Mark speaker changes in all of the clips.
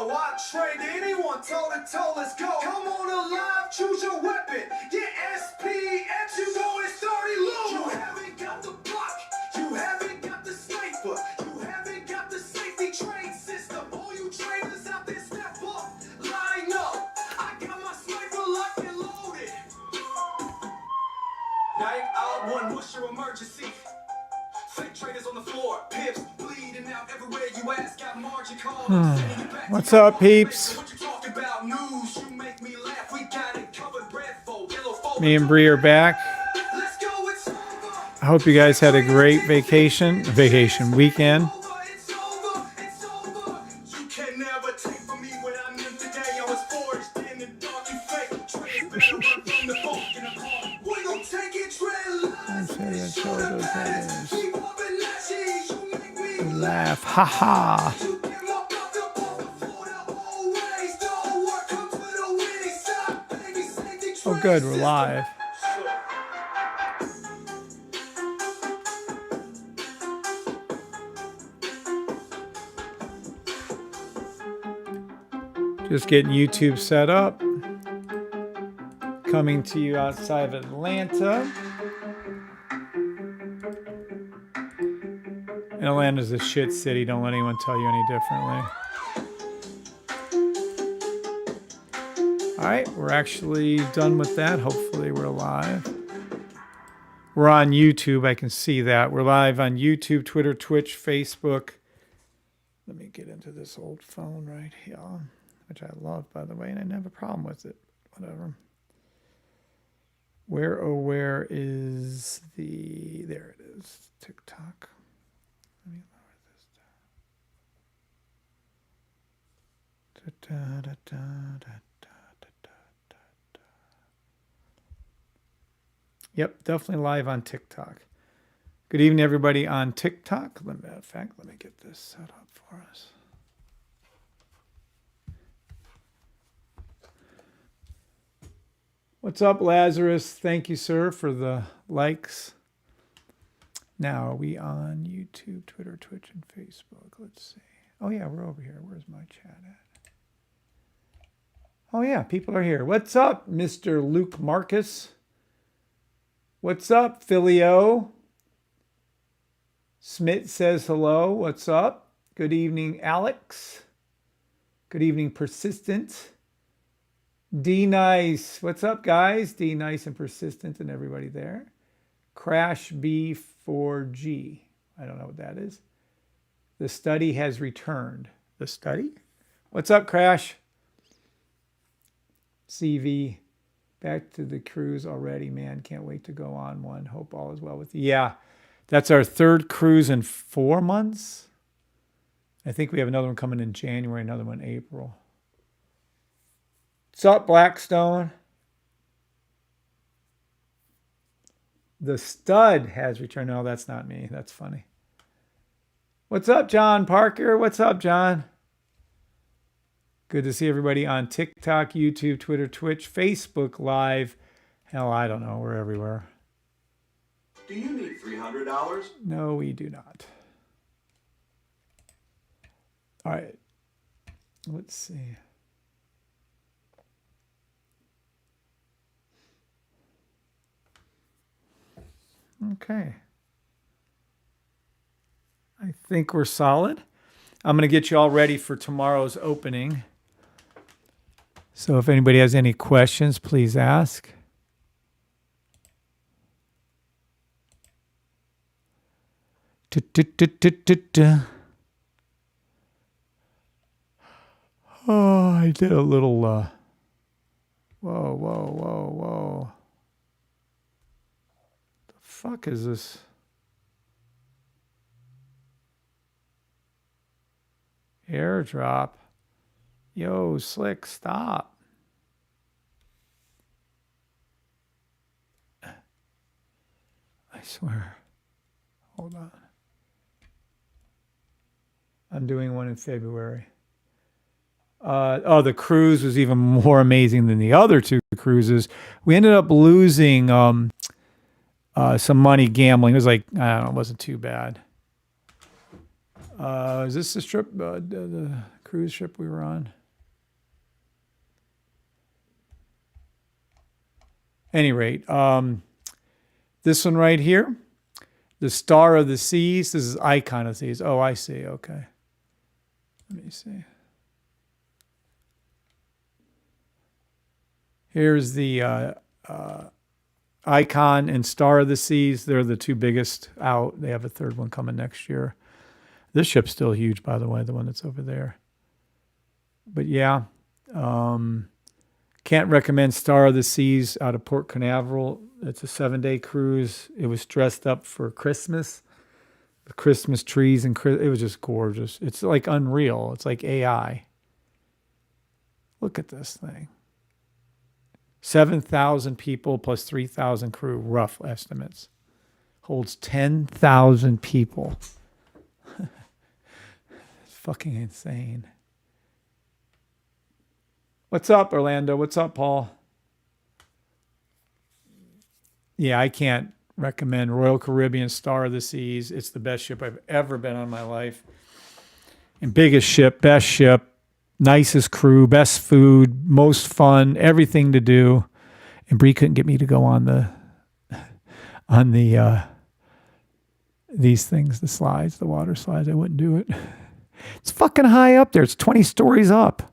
Speaker 1: yo, I trade anyone toe to toe. Let's go. Come on alive, choose your weapon. Get SPX, you going 30 low. You haven't got the block, you haven't got the sniper, you haven't got the safety trade system. All you traders out there, step up, line up. I got my sniper locked and loaded. Night out, one, what's your emergency? Fake traders on the floor, pips bleeding out everywhere you ask. Got margin calls.
Speaker 2: What's up, peeps? Me and Bree are back. I hope you guys had a great vacation weekend. Laugh, haha. Oh, good, we're live. Just getting YouTube set up. Coming to you outside of Atlanta. And Atlanta's a shit city. Don't let anyone tell you any differently. All right, we're actually done with that. Hopefully we're live. We're on YouTube. I can see that. We're live on YouTube, Twitter, Twitch, Facebook. Let me get into this old phone right here, which I love, by the way, and I didn't have a problem with it. Whatever. Where is the... There it is. TikTok. Let me lower this down. Yep, definitely live on TikTok. Good evening, everybody on TikTok. Matter of fact, let me get this set up for us. What's up, Lazarus? Thank you, sir, for the likes. Now, are we on YouTube, Twitter, Twitch, and Facebook? Let's see. Oh, yeah, we're over here. Where's my chat at? Oh, yeah, people are here. What's up, Mr. Luke Marcus? What's up, Philio? Smith says hello. What's up? Good evening, Alex. Good evening, Persistent. D Nice. What's up, guys? D Nice and Persistent and everybody there. Crash B4G. I don't know what that is. The study has returned. The study? What's up, Crash? CV. Back to the cruise already, man. Can't wait to go on one. Hope all is well with you. Yeah, that's our third cruise in 4 months. I think we have another one coming in January, another one in April. What's up, Blackstone? The stud has returned. No, that's not me. That's funny. What's up, John Parker? What's up, John? Good to see everybody on TikTok, YouTube, Twitter, Twitch, Facebook Live. Hell, I don't know. We're everywhere.
Speaker 1: Do you need $300?
Speaker 2: No, we do not. All right. Let's see. Okay. I think we're solid. I'm going to get you all ready for tomorrow's opening. So if anybody has any questions, please ask. Oh, I did a little, whoa. The fuck is this? Airdrop. Yo, Slick, stop. I swear. Hold on. I'm doing one in February. The cruise was even more amazing than the other two cruises. We ended up losing some money gambling. It was like, I don't know, it wasn't too bad. Is this the strip? The cruise ship we were on? Any rate, this one right here, the Star of the Seas. This is Icon of the Seas. Oh, I see. Okay. Let me see. Here's the Icon and Star of the Seas. They're the two biggest out. They have a third one coming next year. This ship's still huge, by the way, the one that's over there. But yeah, can't recommend Star of the Seas out of Port Canaveral. It's a 7-day cruise. It was dressed up for Christmas, with Christmas trees, and it was just gorgeous. It's like unreal. It's like AI. Look at this thing. 7,000 people plus 3,000 crew, rough estimates. Holds 10,000 people. It's fucking insane. What's up, Orlando? What's up, Paul? Yeah, I can't recommend Royal Caribbean Star of the Seas. It's the best ship I've ever been on in my life. And biggest ship, best ship, nicest crew, best food, most fun, everything to do. And Bree couldn't get me to go on these things, the slides, the water slides. I wouldn't do it. It's fucking high up there. It's 20 stories up.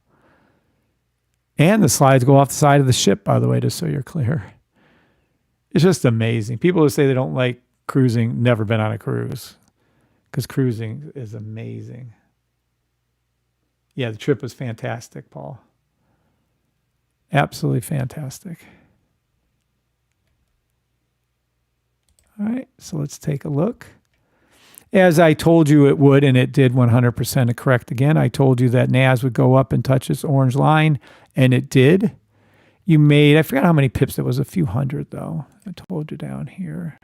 Speaker 2: And the slides go off the side of the ship, by the way, just so you're clear. It's just amazing. People who say they don't like cruising, never been on a cruise. Because cruising is amazing. Yeah, the trip was fantastic, Paul. Absolutely fantastic. All right, so let's take a look. As I told you it would, and it did 100% correct again. I told you that NAS would go up and touch this orange line, and it did. You made, I forgot how many pips it was, a few hundred though. I told you down here.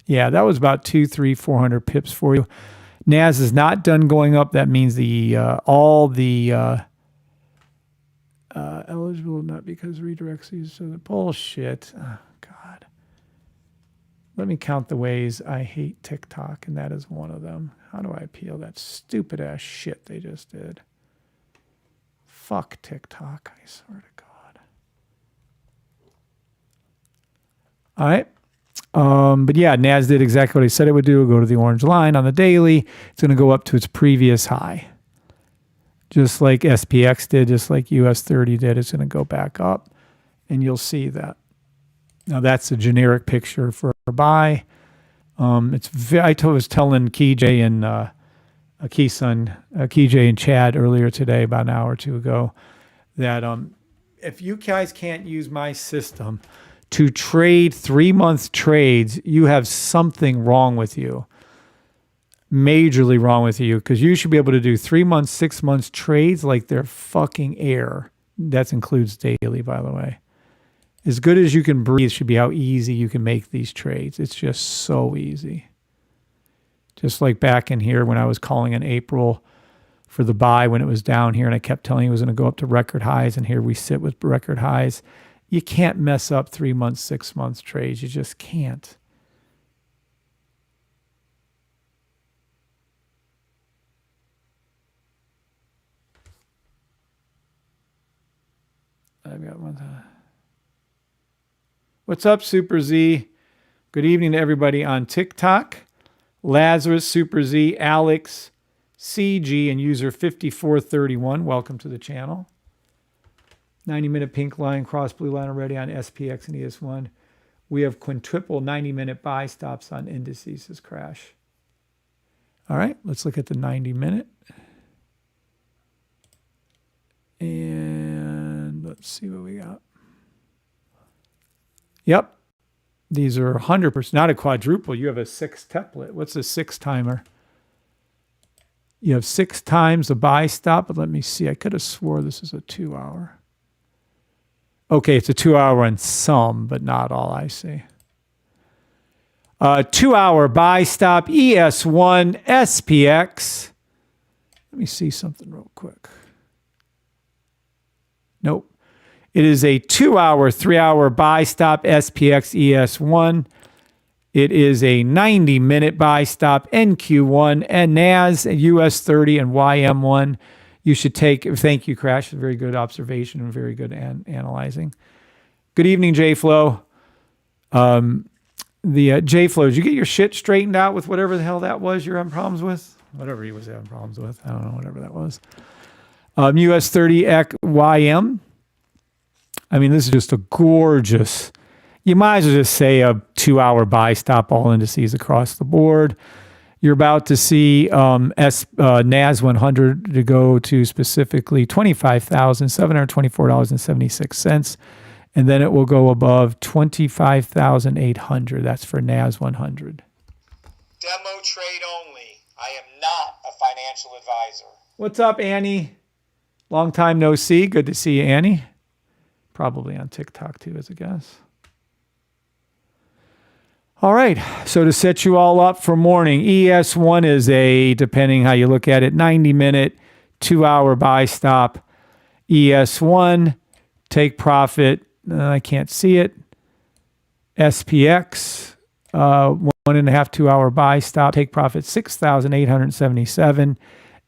Speaker 2: Yeah, that was about 200, 300, 400 pips for you. NAS is not done going up. That means the all the eligible not because redirects these. So the bullshit. Oh, God. Let me count the ways I hate TikTok, and that is one of them. How do I appeal that stupid ass shit they just did? Fuck TikTok, I swear to God. All right. But yeah, NAS did exactly what I said it would do. It'll go to the orange line on the daily. It's going to go up to its previous high. Just like SPX did, just like US 30 did. It's going to go back up, and you'll see that. Now that's a generic picture for a buy. I was telling KJ and KJ and Chad earlier today, about an hour or two ago, that if you guys can't use my system to trade 3-month trades, you have something wrong with you. Majorly wrong with you, because you should be able to do 3 months, 6 months trades like they're fucking air. That includes daily, by the way. As good as you can breathe should be how easy you can make these trades. It's just so easy. Just like back in here when I was calling in April for the buy when it was down here, and I kept telling you it was going to go up to record highs, and here we sit with record highs. You can't mess up 3 months, 6 months trades. You just can't. I've got one. What's up, Super Z? Good evening to everybody on TikTok. Lazarus, Super Z, Alex, CG, and user 5431. Welcome to the channel. 90-minute pink line, cross blue line already on SPX and ES1. We have quintuple 90-minute buy stops on indices as crash. All right, let's look at the 90-minute. And let's see what we got. Yep. These are 100%, not a quadruple. You have a 6-teplet. What's a 6-timer? You have 6 times the buy stop, but let me see. I could have swore this is a 2-hour. Okay, it's a 2-hour on some, but not all, I see. 2-hour buy stop, ES1, SPX. Let me see something real quick. Nope. It is a 2-hour, 3-hour buy stop, SPX, ES1. It is a 90-minute buy stop, NQ1, and NAS, US 30, and YM1. You should take, thank you, Crash. Very good observation and very good analyzing. Good evening, J-Flow. J-Flow, did you get your shit straightened out with whatever the hell that was you're having problems with? Whatever he was having problems with. I don't know, whatever that was. US 30 YM. I mean, this is just a gorgeous, you might as well just say a 2-hour buy stop, all indices across the board. You're about to see NAS 100 to go to specifically $25,724.76. And then it will go above 25,800. That's for NAS 100.
Speaker 3: Demo trade only. I am not a financial advisor.
Speaker 2: What's up, Annie? Long time no see. Good to see you, Annie. Probably on TikTok too, as a guess. All right. So to set you all up for morning, ES1 is a, depending how you look at it, 90-minute, 2-hour buy stop. ES1, take profit. I can't see it. SPX, 1.5, 2-hour buy stop, take profit 6,877.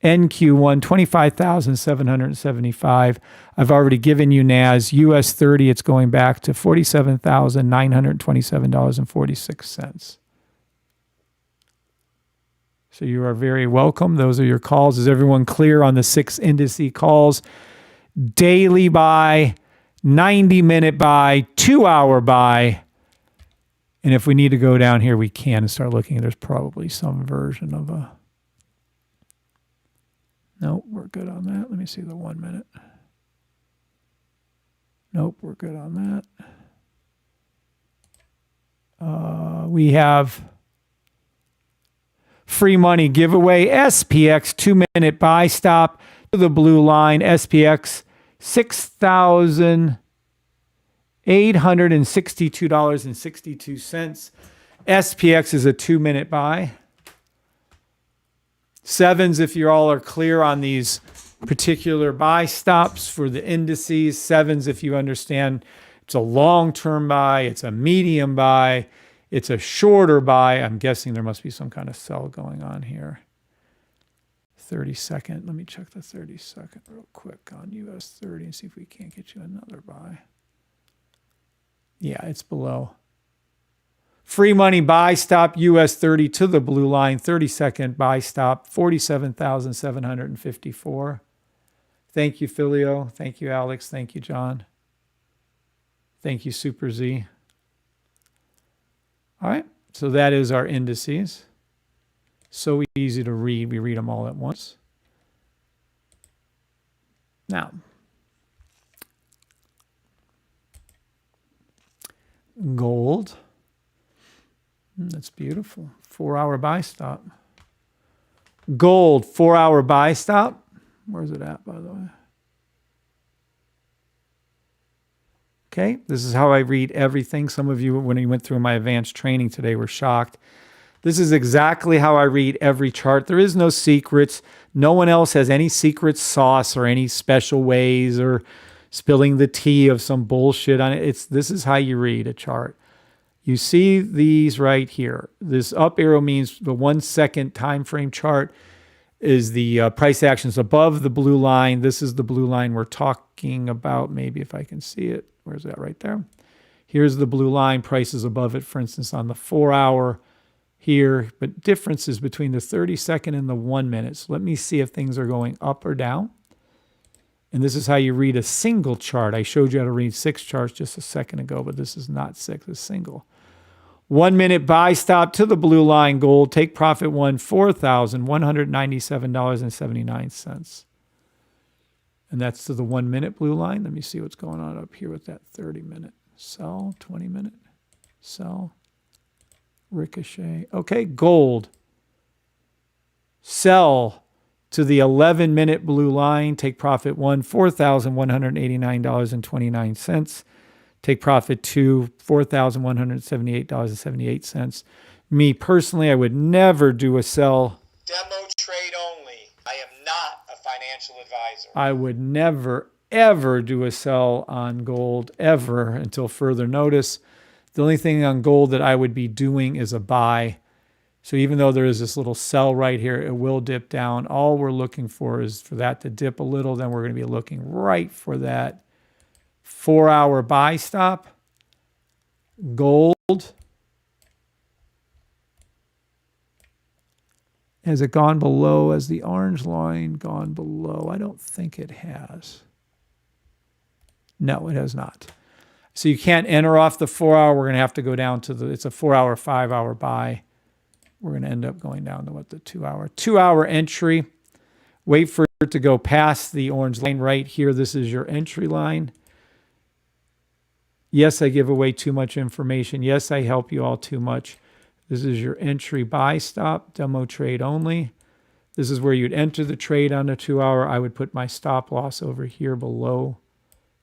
Speaker 2: NQ1, 25,775. I've already given you NAS. US 30, it's going back to $47,927.46. So you are very welcome. Those are your calls. Is everyone clear on the 6 indice calls? Daily buy, 90-minute buy, 2-hour buy. And if we need to go down here, we can and start looking. There's probably some version of a... Nope, we're good on that. Let me see the 1 minute. Nope, we're good on that. We have free money giveaway. SPX 2-minute buy stop to the blue line. SPX $6,862.62. SPX is a 2-minute buy. Sevens, if you all are clear on these particular buy stops for the indices. Sevens, if you understand it's a long-term buy, it's a medium buy, it's a shorter buy. I'm guessing there must be some kind of sell going on here. 30-second. Let me check the 30-second real quick on US 30 and see if we can't get you another buy. Yeah, it's below. Free money buy stop, US 30 to the blue line, 30-second buy stop, 47,754. Thank you, Filio. Thank you, Alex. Thank you, John. Thank you, Super Z. All right, so that is our indices. So easy to read. We read them all at once. Now, gold. That's beautiful. 4-hour buy stop. Gold, 4-hour buy stop. Where's it at, by the way? Okay, this is how I read everything. Some of you, when you went through my advanced training today, were shocked. This is exactly how I read every chart. There is no secrets. No one else has any secret sauce or any special ways or spilling the tea of some bullshit on it. This is how you read a chart. You see these right here. This up arrow means the 1 second time frame chart is the price actions above the blue line. This is the blue line we're talking about. Maybe if I can see it. Where's that? Right there. Here's the blue line. Prices above it, for instance, on the 4-hour here. But differences between the 30-second and the 1 minute. So let me see if things are going up or down. And this is how you read a single chart. I showed you how to read 6 charts just a second ago, but this is not 6, it's single. 1 minute buy stop to the blue line gold. Take profit one, $4,197.79. And that's to the 1 minute blue line. Let me see what's going on up here with that 30-minute. Sell, 20-minute, sell, ricochet. Okay, gold. Sell to the 11-minute blue line. Take profit one, $4,189.29. Take profit two, $4,178.78. Me personally, I would never do a sell.
Speaker 3: Demo trade only. I am not a financial advisor.
Speaker 2: I would never, ever do a sell on gold, ever, until further notice. The only thing on gold that I would be doing is a buy. So even though there is this little sell right here, it will dip down. All we're looking for is for that to dip a little. Then we're going to be looking right for that 4-hour buy stop. Gold. Has it gone below? Has the orange line gone below? I don't think it has. No, it has not. So you can't enter off the 4-hour. We're going to have to go down to it's a 4-hour, 5-hour buy. We're going to end up going down to what, the 2-hour. 2-hour entry. Wait for it to go past the orange line right here. This is your entry line. Yes, I give away too much information. Yes, I help you all too much. This is your entry buy stop, demo trade only. This is where you'd enter the trade on the 2-hour. I would put my stop loss over here below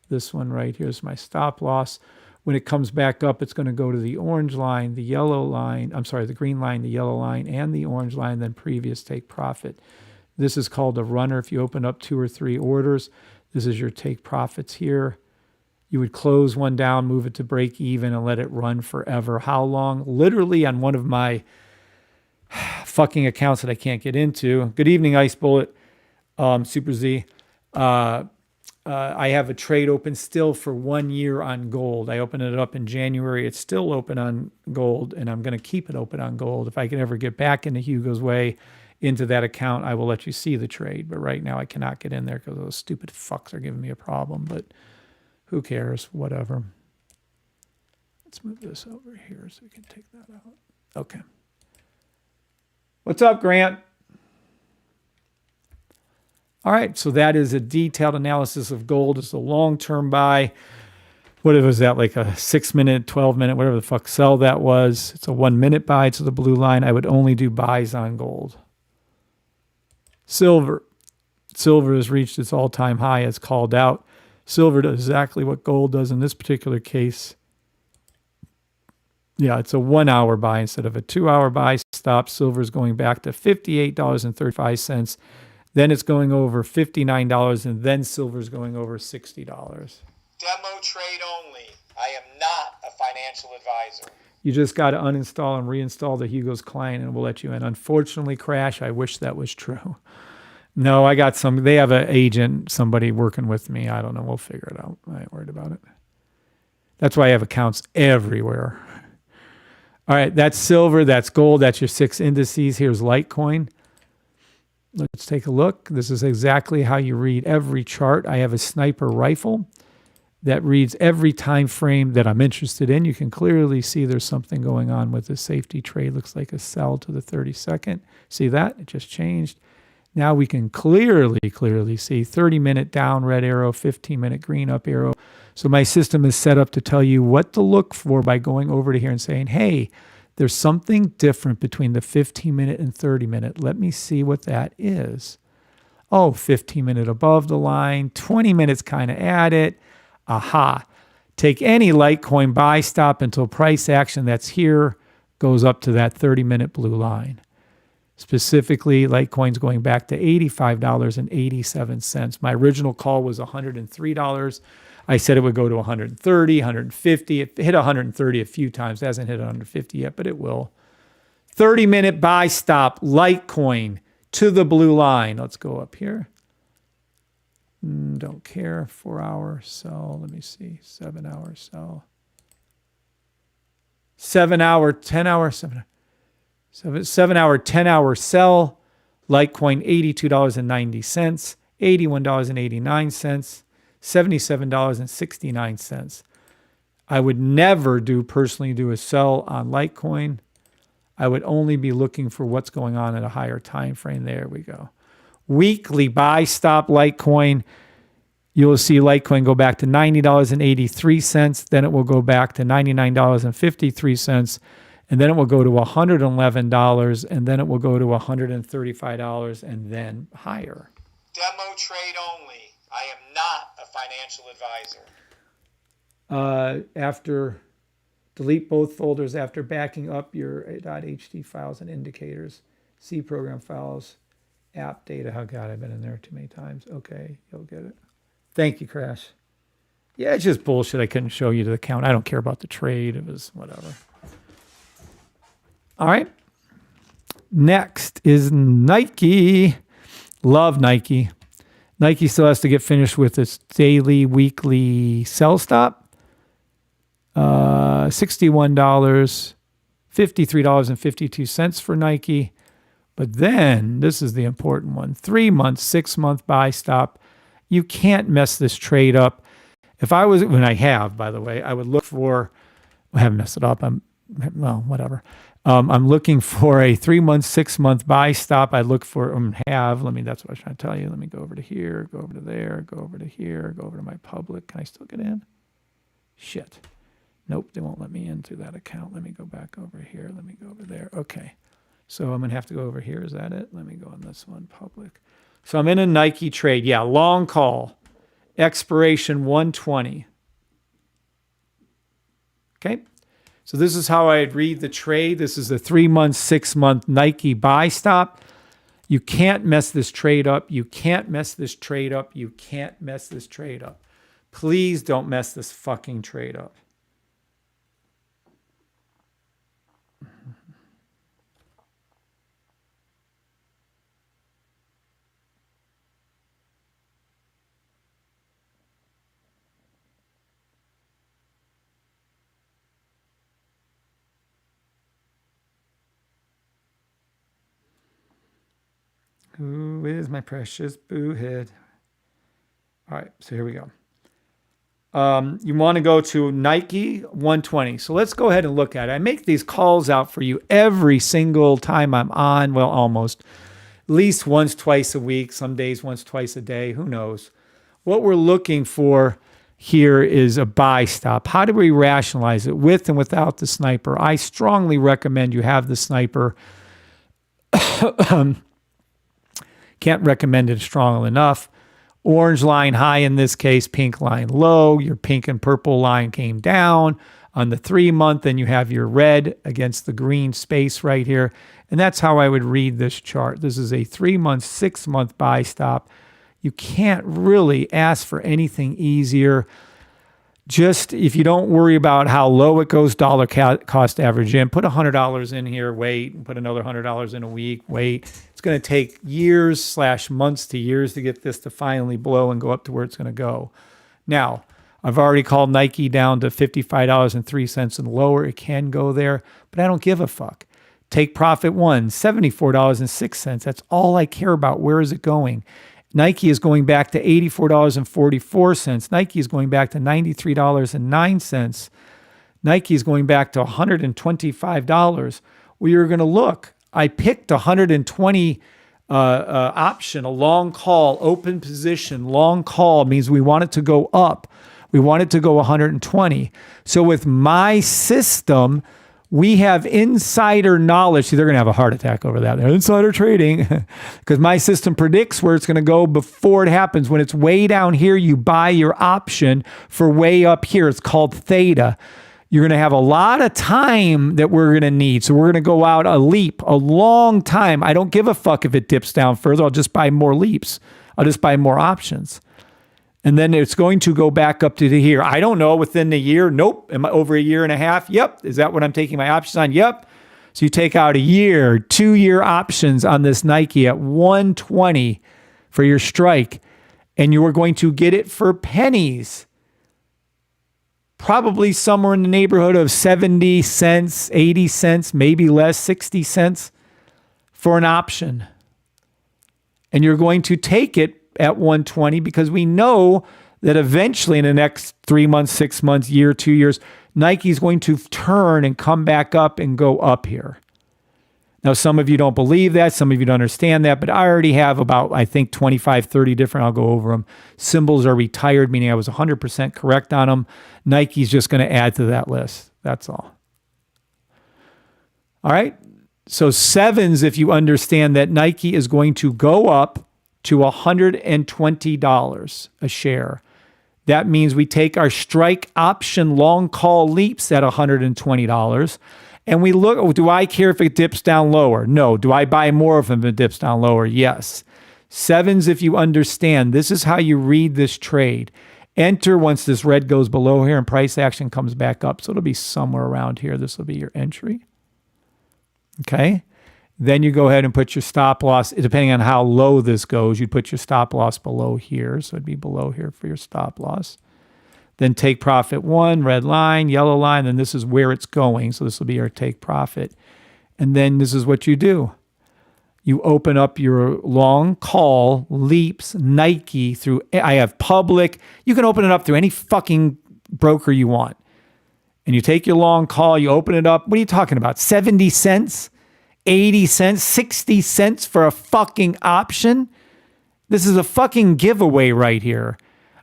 Speaker 2: this one right here is my stop loss. When it comes back up, it's going to go to the orange line, the yellow line, I'm sorry, the green line, the yellow line, and the orange line, then previous take profit. This is called a runner. If you open up 2 or 3 orders, this is your take profits here. You would close one down, move it to break even, and let it run forever. How long? Literally on one of my fucking accounts that I can't get into. Good evening, Ice Bullet, Super Z. I have a trade open still for 1 year on gold. I opened it up in January. It's still open on gold, and I'm going to keep it open on gold. If I can ever get back into Hugo's Way into that account, I will let you see the trade. But right now I cannot get in there because those stupid fucks are giving me a problem. But who cares? Whatever. Let's move this over here so we can take that out. Okay. What's up, Grant? All right, so that is a detailed analysis of gold. It's a long-term buy. What was that, like a 6-minute, 12-minute, whatever the fuck sell that was. It's a 1-minute buy to the blue line. I would only do buys on gold. Silver. Silver has reached its all-time high as called out. Silver does exactly what gold does in this particular case. Yeah, it's a 1-hour buy instead of a 2-hour buy stop. Silver is going back to $58.35. Then it's going over $59, and then silver's going over $60.
Speaker 3: Demo trade only. I am not a financial advisor.
Speaker 2: You just got to uninstall and reinstall the Hugo's client, and we'll let you in. Unfortunately, Crash, I wish that was true. No, I got some. They have an agent, somebody working with me. I don't know. We'll figure it out. I ain't worried about it. That's why I have accounts everywhere. All right, that's silver. That's gold. That's your 6 indices. Here's Litecoin. Let's take a look. This is exactly how you read every chart. I have a sniper rifle that reads every time frame that I'm interested in. You can clearly see there's something going on with the safety trade. Looks like a sell to the 32nd. See that? It just changed. Now we can clearly see 30-minute down red arrow, 15-minute green up arrow. So my system is set up to tell you what to look for by going over to here and saying, hey, there's something different between the 15-minute and 30-minute. Let me see what that is. Oh, 15-minute above the line, 20 minutes kind of at it. Aha. Take any Litecoin buy stop until price action that's here goes up to that 30-minute blue line. Specifically, Litecoin's going back to $85.87. My original call was $103. I said it would go to 130, 150. It hit 130 a few times. It hasn't hit 150 yet, but it will. 30-minute buy stop, Litecoin to the blue line. Let's go up here. Don't care. 4-hour sell. Let me see. 7-hour sell. 7-hour, 10-hour, 7-hour, 10-hour sell. Litecoin, $82.90, $81.89. $77.69. I would never personally do a sell on Litecoin. I would only be looking for what's going on at a higher time frame. There we go. Weekly buy stop Litecoin. You'll see Litecoin go back to $90.83. Then it will go back to $99.53. And then it will go to $111. And then it will go to $135 and then higher.
Speaker 3: Demo trade only. I am not a financial advisor.
Speaker 2: After delete both folders after backing up your .ht files and indicators, C program files, app data. Oh God, I've been in there too many times. Okay, you'll get it. Thank you, Crash. Yeah, it's just bullshit. I couldn't show you the account. I don't care about the trade. It was whatever. All right. Next is Nike. Love Nike. Nike still has to get finished with its daily, weekly sell stop. $61, $53.52 for Nike. But then, this is the important one. 3 months, 6 month buy stop. You can't mess this trade up. If I was, when I have, by the way, I would look for, I haven't messed it up. Well, whatever. I'm looking for a 3 month, 6 month buy stop. I look for, that's what I was trying to tell you. Let me go over to here, go over to there, go over to here, go over to my public. Can I still get in? Shit. Nope, they won't let me in through that account. Let me go back over here. Let me go over there. Okay. So I'm going to have to go over here. Is that it? Let me go on this one, public. So I'm in a Nike trade. Yeah, long call. Expiration 120. Okay. So this is how I'd read the trade. This is a 3 month, 6 month Nike buy stop. You can't mess this trade up. You can't mess this trade up. You can't mess this trade up. Please don't mess this fucking trade up. Who is my precious boo head? All right, so here we go. You want to go to Nike 120. So let's go ahead and look at it. I make these calls out for you every single time I'm on. Well, almost. At least once, twice a week. Some days once, twice a day. Who knows? What we're looking for here is a buy stop. How do we rationalize it with and without the sniper? I strongly recommend you have the sniper. Can't recommend it strong enough. Orange line high in this case, pink line low. Your pink and purple line came down on the 3 month, and you have your red against the green space right here. And that's how I would read this chart. This is a 3 month, 6 month buy stop. You can't really ask for anything easier. Just if you don't worry about how low it goes, dollar cost average in, put $100 in here, wait, and put another $100 in a week, wait. It's going to take years / months to years to get this to finally blow and go up to where it's going to go. Now, I've already called Nike down to $55.03 and lower. It can go there, but I don't give a fuck. Take profit one, $74.06. That's all I care about. Where is it going? Nike is going back to $84.44. Nike is going back to $93.09. Nike is going back to $125. Well, you're going to look. I picked 120 option, a long call, open position. Long call means we want it to go up. We want it to go 120. So with my system, we have insider knowledge. See, they're going to have a heart attack over that. They're insider trading because my system predicts where it's going to go before it happens. When it's way down here, you buy your option for way up here. It's called theta. You're going to have a lot of time that we're going to need. So we're going to go out a leap, a long time. I don't give a fuck if it dips down further. I'll just buy more leaps. I'll just buy more options. And then it's going to go back up to here. I don't know, within the year. Nope. Am I over a year and a half? Yep. Is that what I'm taking my options on? Yep. So you take out a year, 2-year options on this Nike at 120 for your strike, and you are going to get it for pennies. Probably somewhere in the neighborhood of 70 cents, 80 cents, maybe less, 60 cents for an option. And you're going to take it at 120 because we know that eventually in the next 3 months, 6 months, year, 2 years, Nike is going to turn and come back up and go up here. Now, some of you don't believe that. Some of you don't understand that, but I already have about, I think, 25, 30 different, I'll go over them. Symbols are retired, meaning I was 100% correct on them. Nike's just going to add to that list. That's all. All right. So sevens, if you understand that Nike is going to go up to $120 a share. That means we take our strike option long call leaps at $120 and we look, do I care if it dips down lower? No. Do I buy more of them if it dips down lower? Yes. Sevens, if you understand, this is how you read this trade. Enter once this red goes below here and price action comes back up. So it'll be somewhere around here. This will be your entry. Okay. Then you go ahead and put your stop loss. Depending on how low this goes, you'd put your stop loss below here. So it'd be below here for your stop loss. Then take profit 1, red line, yellow line. Then this is where it's going. So this will be your take profit. And then this is what you do. You open up your long call, Leaps, Nike through, I have public. You can open it up through any fucking broker you want. And you take your long call, you open it up. What are you talking about? 70 cents, 80 cents, 60 cents for a fucking option? This is a fucking giveaway right here.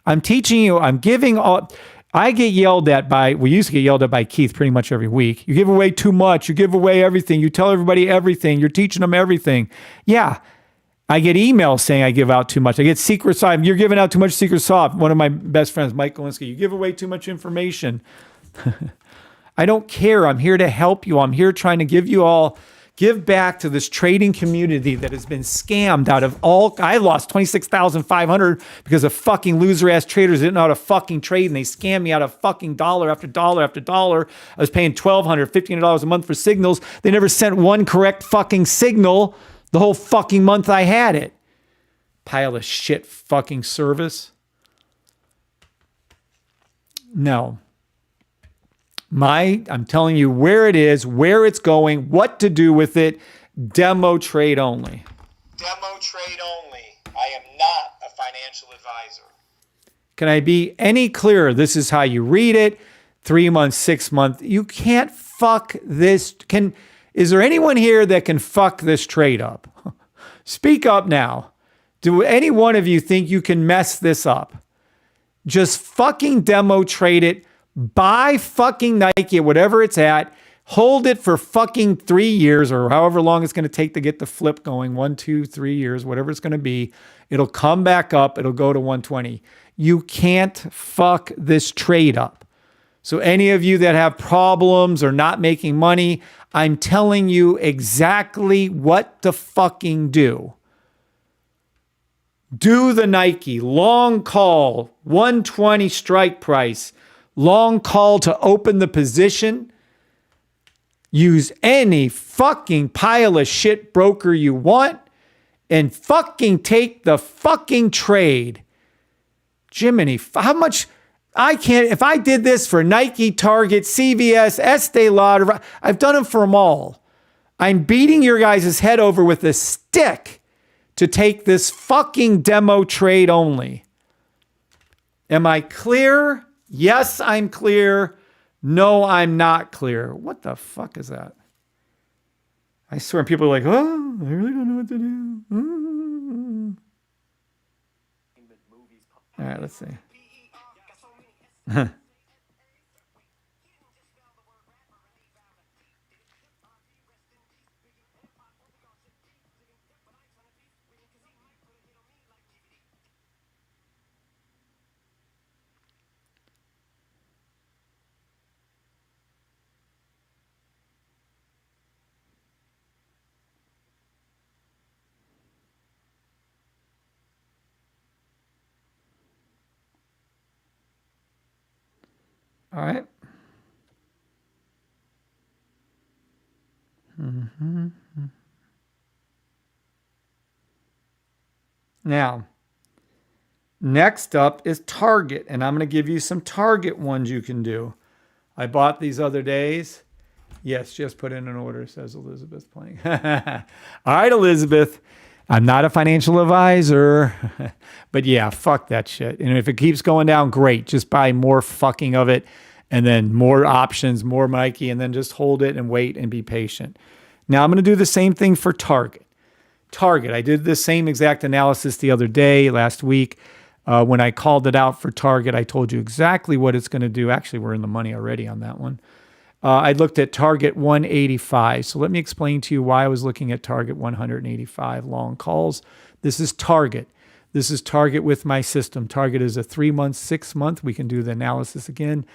Speaker 2: I'm teaching you, I'm giving all, I get yelled at by, we used to get yelled at by Keith pretty much every week. You give away too much. You give away everything. You tell everybody everything. You're teaching them everything. Yeah. I get emails saying I give out too much. I get secret sauce. You're giving out too much secret sauce. One of my best friends, Mike Galinsky, you give away too much information. I don't care. I'm here to help you. I'm here trying to give back to this trading community that has been scammed out of all. I lost $26,500 because of fucking loser ass traders that didn't know how to fucking trade, and they scammed me out of fucking dollar after dollar after dollar. I was paying $1,200, $1,500 a month for signals. They never sent one correct fucking signal the whole fucking month I had it. Pile of shit fucking service. No. I'm telling you where it is, where it's going, what to do with it. Demo trade only.
Speaker 3: Demo trade only. I am not a financial advisor.
Speaker 2: Can I be any clearer? This is how you read it. 3 months, 6 months. You can't fuck this. Is there anyone here that can fuck this trade up? Speak up now. Do any one of you think you can mess this up? Just fucking demo trade it. Buy fucking Nike at whatever it's at. Hold it for fucking 3 years or however long it's going to take to get the flip going. 1, 2, 3 years, whatever it's going to be. It'll come back up. It'll go to 120. You can't fuck this trade up. So any of you that have problems or not making money, I'm telling you exactly what to fucking do. Do the Nike long call, 120 strike price. Long call to open the position. Use any fucking pile of shit broker you want and fucking take the fucking trade. Jiminy, how much? I can't, if I did this for Nike, Target, CVS, Estee Lauder, I've done them for them all. I'm beating your guys' head over with a stick to take this fucking demo trade only. Am I clear? Yes, I'm clear. No, I'm not clear. What the fuck is that? I swear people are like, oh, I really don't know what to do. All right, let's see. All right. Now, next up is Target, and I'm going to give you some Target ones you can do. I bought these other days. Yes, just put in an order, says Elizabeth playing. All right, Elizabeth. I'm not a financial advisor, but yeah, fuck that shit. And if it keeps going down, great. Just buy more fucking of it and then more options, more Nike, and then just hold it and wait and be patient. Now I'm going to do the same thing for Target. Target, I did the same exact analysis the other day, last week. When I called it out for Target, I told you exactly what it's going to do. Actually, we're in the money already on that one. I looked at Target 185. So let me explain to you why I was looking at Target 185 long calls. This is Target. This is Target with my system. Target is a 3 month, 6 month. We can do the analysis again.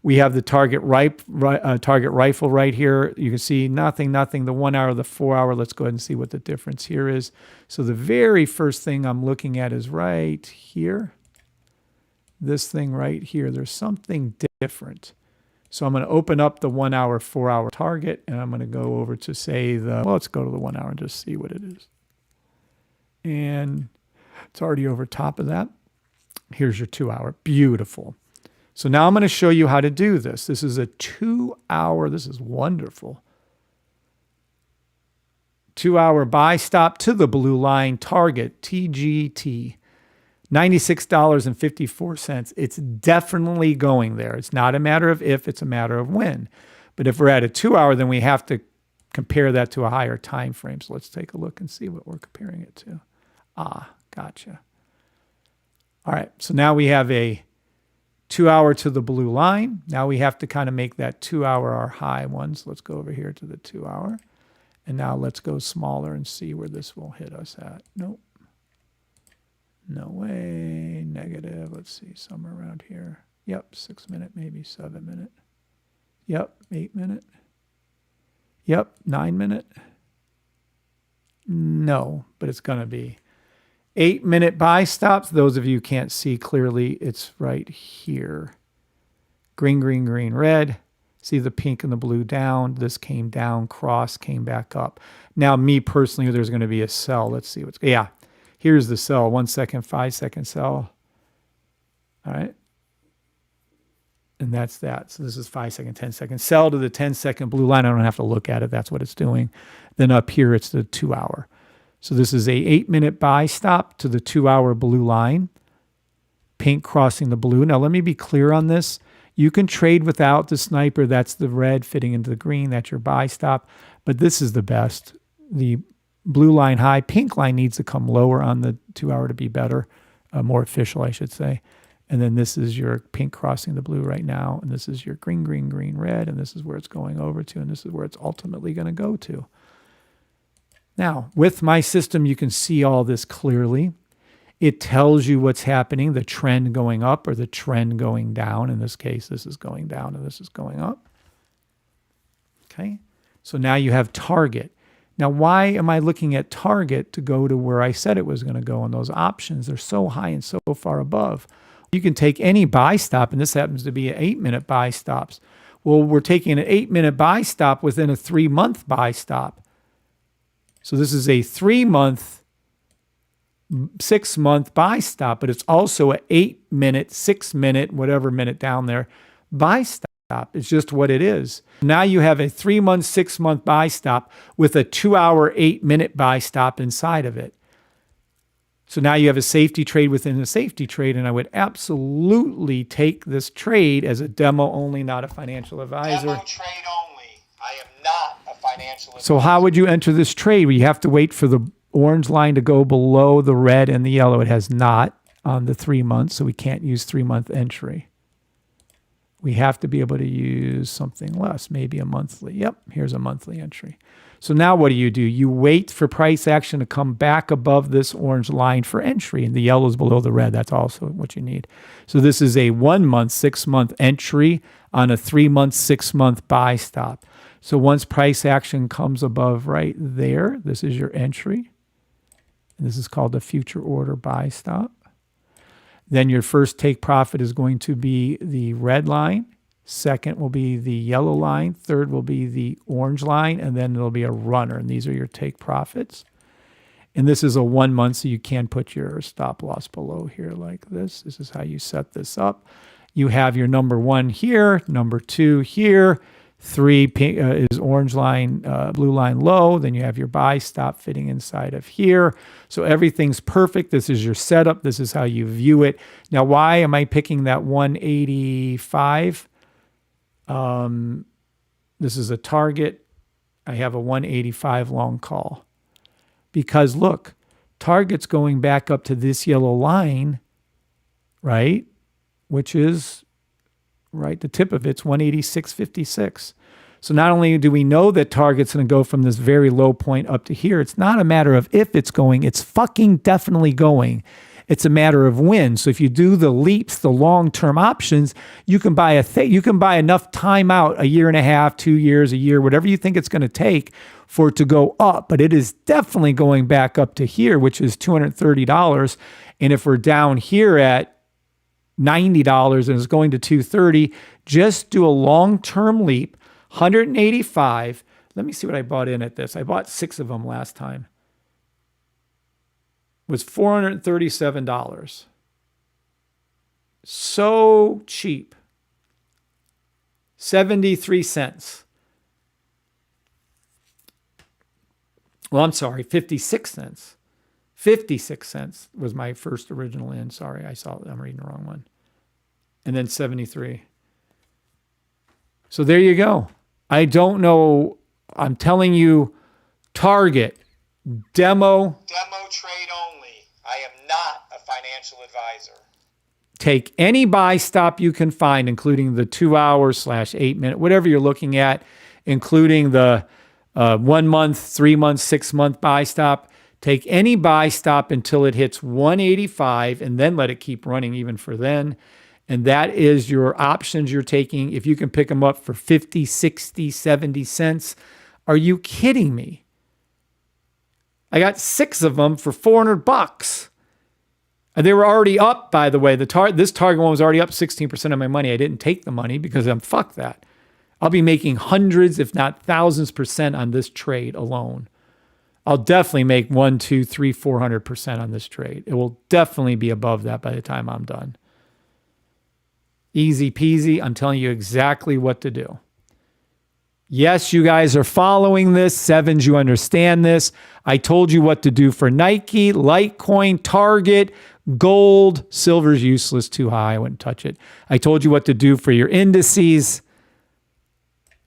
Speaker 2: We have the Target rifle right here. You can see nothing, the 1 hour, the 4 hour. Let's go ahead and see what the difference here is. So the very first thing I'm looking at is right here. this thing right here. There's something different. So I'm going to open up the 1 hour, 4 hour target, and I'm going to go over to say let's go to the 1 hour and just see what it is. And it's already over top of that. Here's your 2 hour. Beautiful. So now I'm going to show you how to do this. This is a 2 hour. This is wonderful. 2 hour buy stop to the blue line target, TGT. $96.54. It's definitely going there. It's not a matter of if, it's a matter of when. But if we're at a 2 hour, then we have to compare that to a higher time frame. So let's take a look and see what we're comparing it to. Ah, gotcha. All right, so now we have a 2 hour to the blue line. Now we have to kind of make that 2 hour our high one. So let's go over here to the 2 hour. And now let's go smaller and see where this will hit us at. Nope. No way. Negative. Let's see. Somewhere around here. Yep. 6 minute, maybe 7 minute. Yep. 8 minute. Yep. 9 minute. No, but it's going to be 8 minute buy stops. Those of you who can't see clearly, it's right here. Green, green, green, red. See the pink and the blue down. This came down, cross, came back up. Now, me personally, there's going to be a sell. Let's see what's, yeah. Here's the sell, 1 second, 5 second sell. All right. And that's that. So this is 5 second, 10 second. Sell to the 10 second blue line. I don't have to look at it. That's what it's doing. Then up here, it's the 2 hour. So this is a 8 minute buy stop to the 2 hour blue line. Pink crossing the blue. Now, let me be clear on this. You can trade without the sniper. That's the red fitting into the green. That's your buy stop. But this is the best. The blue line high, pink line needs to come lower on the 2 hour to be better, more official, I should say. And then this is your pink crossing the blue right now. And this is your green, green, green, red. And this is where it's going over to. And this is where it's ultimately going to go to. Now, with my system, you can see all this clearly. It tells you what's happening, the trend going up or the trend going down. In this case, this is going down and this is going up. Okay. So now you have target. Now, why am I looking at target to go to where I said it was going to go on those options? They're so high and so far above. You can take any buy stop, and this happens to be an 8 minute buy stops. Well, we're taking an 8 minute buy stop within a 3 month buy stop. So this is a 3 month, 6 month buy stop, but it's also an 8 minute, 6 minute, whatever minute down there buy stop. It's just what it is. Now you have a 3 month, 6 month buy stop with a 2 hour, 8 minute buy stop inside of it. So now you have a safety trade within a safety trade, and I would absolutely take this trade as a demo only, not a financial advisor.
Speaker 3: Demo trade only. I am not a financial advisor.
Speaker 2: So how would you enter this trade? Well, you have to wait for the orange line to go below the red and the yellow. It has not on the 3 months, so we can't use 3 month entry. We have to be able to use something less, maybe a monthly. Yep, here's a monthly entry. So now what do? You wait for price action to come back above this orange line for entry, and the yellow is below the red. That's also what you need. So this is a 1 month, 6 month entry on a 3 month, 6 month buy stop. So once price action comes above right there, this is your entry. And this is called the future order buy stop. Then your first take profit is going to be the red line. Second will be the yellow line. Third will be the orange line. And then it'll be a runner. And these are your take profits. And this is a 1 month, so you can put your stop loss below here like this. This is how you set this up. You have your number 1 here, number 2 here. 3 pink, is orange line, blue line low. Then you have your buy stop fitting inside of here. So everything's perfect. This is your setup. This is how you view it. Now, why am I picking that 185? This is a target. I have a 185 long call. Because look, target's going back up to this yellow line, right? Which is right, the tip of it's 186.56. So not only do we know that target's going to go from this very low point up to here, it's not a matter of if it's going, it's fucking definitely going. It's a matter of when. So if you do the leaps, the long-term options, you can buy you can buy enough time out, a year and a half, 2 years, a year, whatever you think it's going to take for it to go up. But it is definitely going back up to here, which is $230. And if we're down here at $90 and it's going to 230. Just do a long-term leap, 185. Let me see what I bought in at this. I bought 6 of them last time. It was $437. So cheap. 73 cents. Well, I'm sorry, 56 cents. 56 cents was my first original in. Sorry, I'm reading the wrong one. And then 73. So there you go. I don't know. I'm telling you, target, demo.
Speaker 3: Demo trade only. I am not a financial advisor.
Speaker 2: Take any buy stop you can find, including the 2 hours / 8 minute, whatever you're looking at, including the 1 month, 3 month, 6 month buy stop. Take any buy stop until it hits 185 and then let it keep running even for then. And that is your options you're taking. If you can pick them up for 50, 60, 70 cents, are you kidding me? I got 6 of them for $400. And they were already up, by the way. This target one was already up 16% of my money. I didn't take the money because fuck that. I'll be making hundreds, if not thousands % on this trade alone. I'll definitely make 1, 2, 3, 400% on this trade. It will definitely be above that by the time I'm done. Easy peasy. I'm telling you exactly what to do. Yes, you guys are following this. Sevens, you understand this. I told you what to do for Nike, Litecoin, Target, gold. Silver's useless, too high. I wouldn't touch it. I told you what to do for your indices.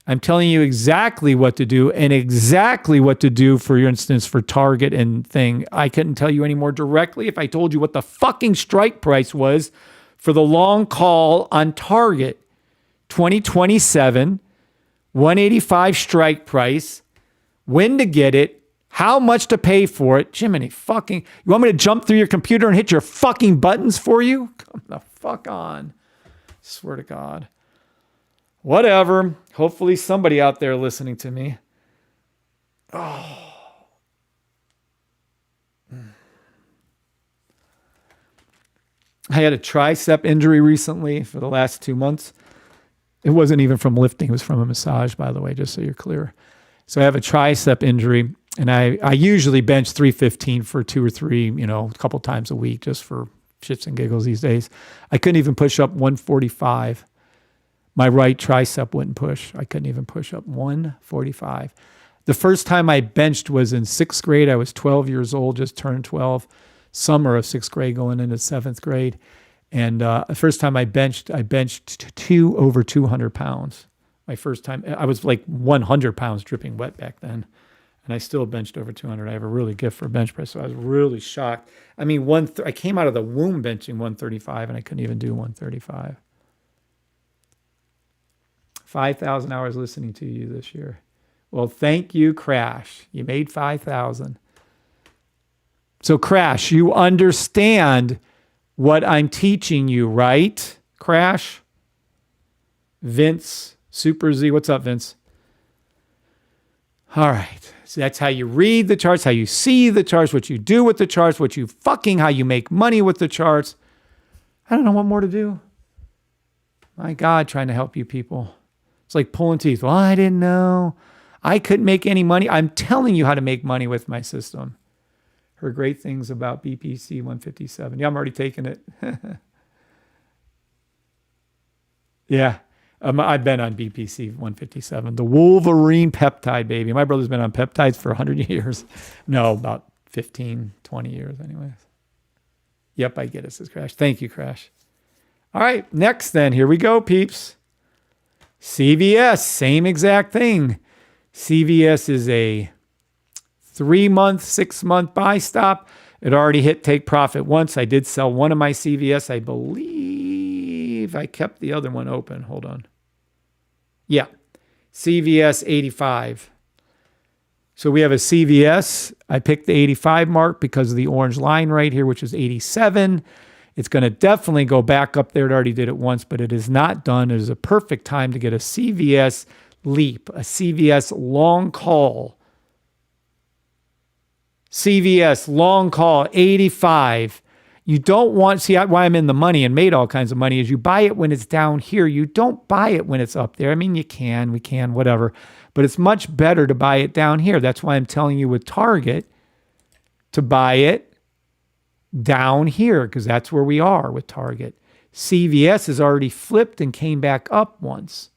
Speaker 2: I'm telling you exactly what to do and exactly what to do, for instance, for Target and thing. I couldn't tell you any more directly if I told you what the fucking strike price was for the long call on Target. 2027, 185 strike price, when to get it, how much to pay for it. Jiminy fucking, you want me to jump through your computer and hit your fucking buttons for you? Come the fuck on. Swear to God. Whatever. Hopefully somebody out there listening to me. Oh. I had a tricep injury recently for the last 2 months. It wasn't even from lifting. It was from a massage, by the way, just so you're clear. So I have a tricep injury, and I usually bench 315 for 2 or 3, a couple times a week, just for shits and giggles these days. I couldn't even push up 145. My right tricep wouldn't push. I couldn't even push up 145. The first time I benched was in 6th grade. I was 12 years old, just turned 12, summer of 6th grade going into 7th grade. And the first time I benched over 200 pounds. My first time, I was like 100 pounds dripping wet back then. And I still benched over 200. I have a really gift for bench press, so I was really shocked. I mean, I came out of the womb benching 135, and I couldn't even do 135. 5,000 hours listening to you this year. Well, thank you, Crash. You made 5,000. So, Crash, you understand what I'm teaching you, right? Crash? Vince, Super Z. What's up, Vince? All right. So that's how you read the charts, how you see the charts, what you do with the charts, how you make money with the charts. I don't know what more to do. My God, trying to help you people. It's like pulling teeth. Well, I didn't know. I couldn't make any money. I'm telling you how to make money with my system. Heard great things about BPC 157. Yeah, I'm already taking it. Yeah, I've been on BPC 157. The Wolverine peptide, baby. My brother's been on peptides for 100 years. No, about 15, 20 years anyways. Yep, I get it, says Crash. Thank you, Crash. All right, next then. Here we go, peeps. CVS, same exact thing. CVS is a 3-month, 6-month buy stop. It already hit take profit once. I did sell one of my CVS. I believe I kept the other one open. Hold on. Yeah, CVS 85. So we have a CVS. I picked the 85 mark because of the orange line right here, which is 87. It's going to definitely go back up there. It already did it once, but it is not done. It is a perfect time to get a CVS leap, a CVS long call. CVS long call 85. You don't want, see why I'm in the money and made all kinds of money is you buy it when it's down here. You don't buy it when it's up there. I mean, we can, whatever. But it's much better to buy it down here. That's why I'm telling you with Target to buy it down here because that's where we are with Target. CVS has already flipped and came back up once.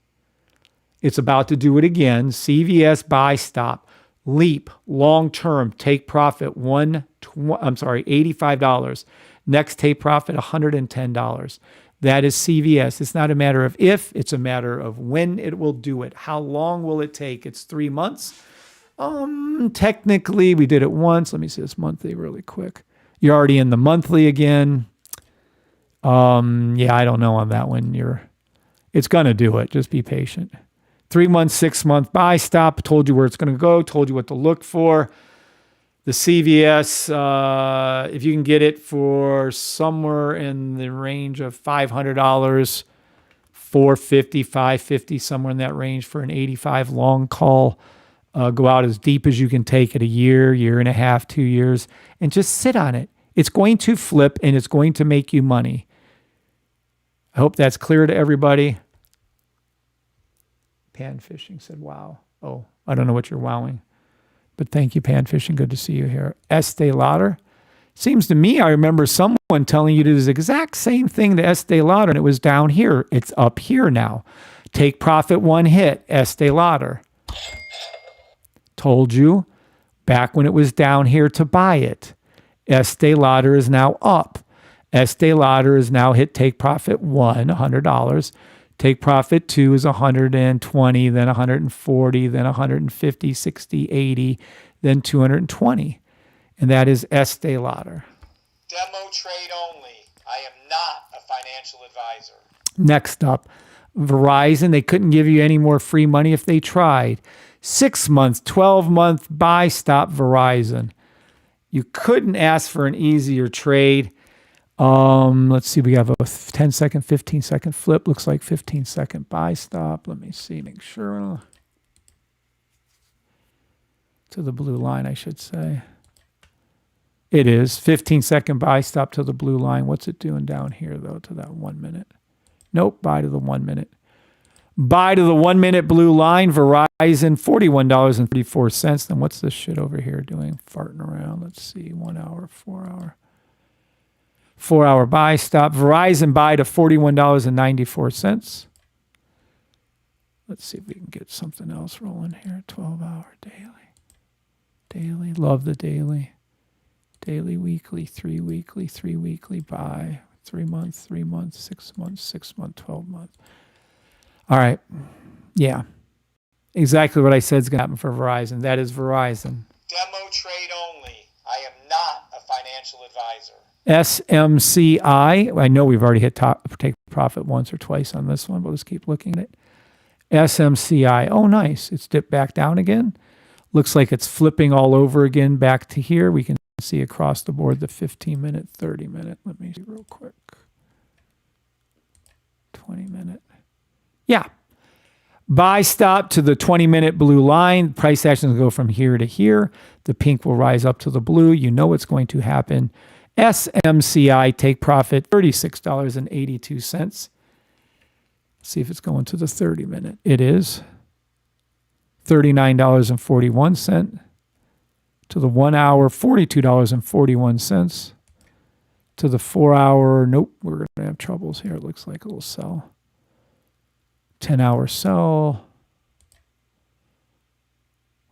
Speaker 2: It's about to do it again. CVS buy stop. Leap long term take profit $85. Next take profit $110. That is CVS. It's not a matter of if, it's a matter of when it will do it. How long will it take? It's 3 months. Technically, we did it once. Let me see this monthly really quick. You're already in the monthly again. Yeah, I don't know on that one. It's going to do it. Just be patient. 3 months, 6 month buy stop. Told you where it's going to go. Told you what to look for. The CVS, if you can get it for somewhere in the range of $500, $450, $550, somewhere in that range for an 85 long call. Go out as deep as you can take it, a year, year and a half, 2 years, and just sit on it. It's going to flip and it's going to make you money. I hope that's clear to everybody. Pan Fishing said, wow. Oh, I don't know what you're wowing. But thank you, Pan Fishing. Good to see you here. Estee Lauder. Seems to me I remember someone telling you to do the exact same thing to Estee Lauder, and it was down here. It's up here now. Take profit one hit, Estee Lauder. Told you back when it was down here to buy it. Estee Lauder is now up. Estee Lauder is now hit take profit one, $100. Take profit two is 120, then 140, then 150, 60, 80, then 220. And that is Estee Lauder.
Speaker 3: Demo trade only. I am not a financial advisor.
Speaker 2: Next up, Verizon. They couldn't give you any more free money if they tried. 6 month, 12-month buy stop Verizon. You couldn't ask for an easier trade. Let's see. We have a 10-second, 15-second flip. Looks like 15-second buy stop. Let me see. Make sure. To the blue line, I should say. It is 15-second buy stop to the blue line. What's it doing down here, though, to that 1 minute? Nope. Buy to the 1 minute. Buy to the 1 minute blue line. Verizon, $41.34. Then what's this shit over here doing? Farting around. Let's see. 1 hour, 4 hour. 4 hour buy stop. Verizon buy to $41.94. Let's see if we can get something else rolling here. 12 hour daily. Daily. Love the daily. Daily, weekly, 3 weekly, 3 weekly buy. 3 month, 3 month, 6 months, 6 month, 12 month. All right. Yeah. Exactly what I said is going to happen for Verizon. That is Verizon.
Speaker 3: Demo trade only. I am not a financial advisor.
Speaker 2: SMCI. I know we've already hit take profit once or twice on this one, but let's keep looking at it. SMCI. Oh, nice. It's dipped back down again. Looks like it's flipping all over again back to here. We can see across the board the 15-minute, 30-minute. Let me see real quick. 20-minute. Yeah. Buy stop to the 20-minute blue line. Price action will go from here to here. The pink will rise up to the blue. You know what's going to happen. SMCI take profit $36.82. See if it's going to the 30-minute. It is $39.41. To the 1 hour, $42.41. To the 4 hour, nope, we're going to have troubles here. It looks like a little sell. 10 hour sell.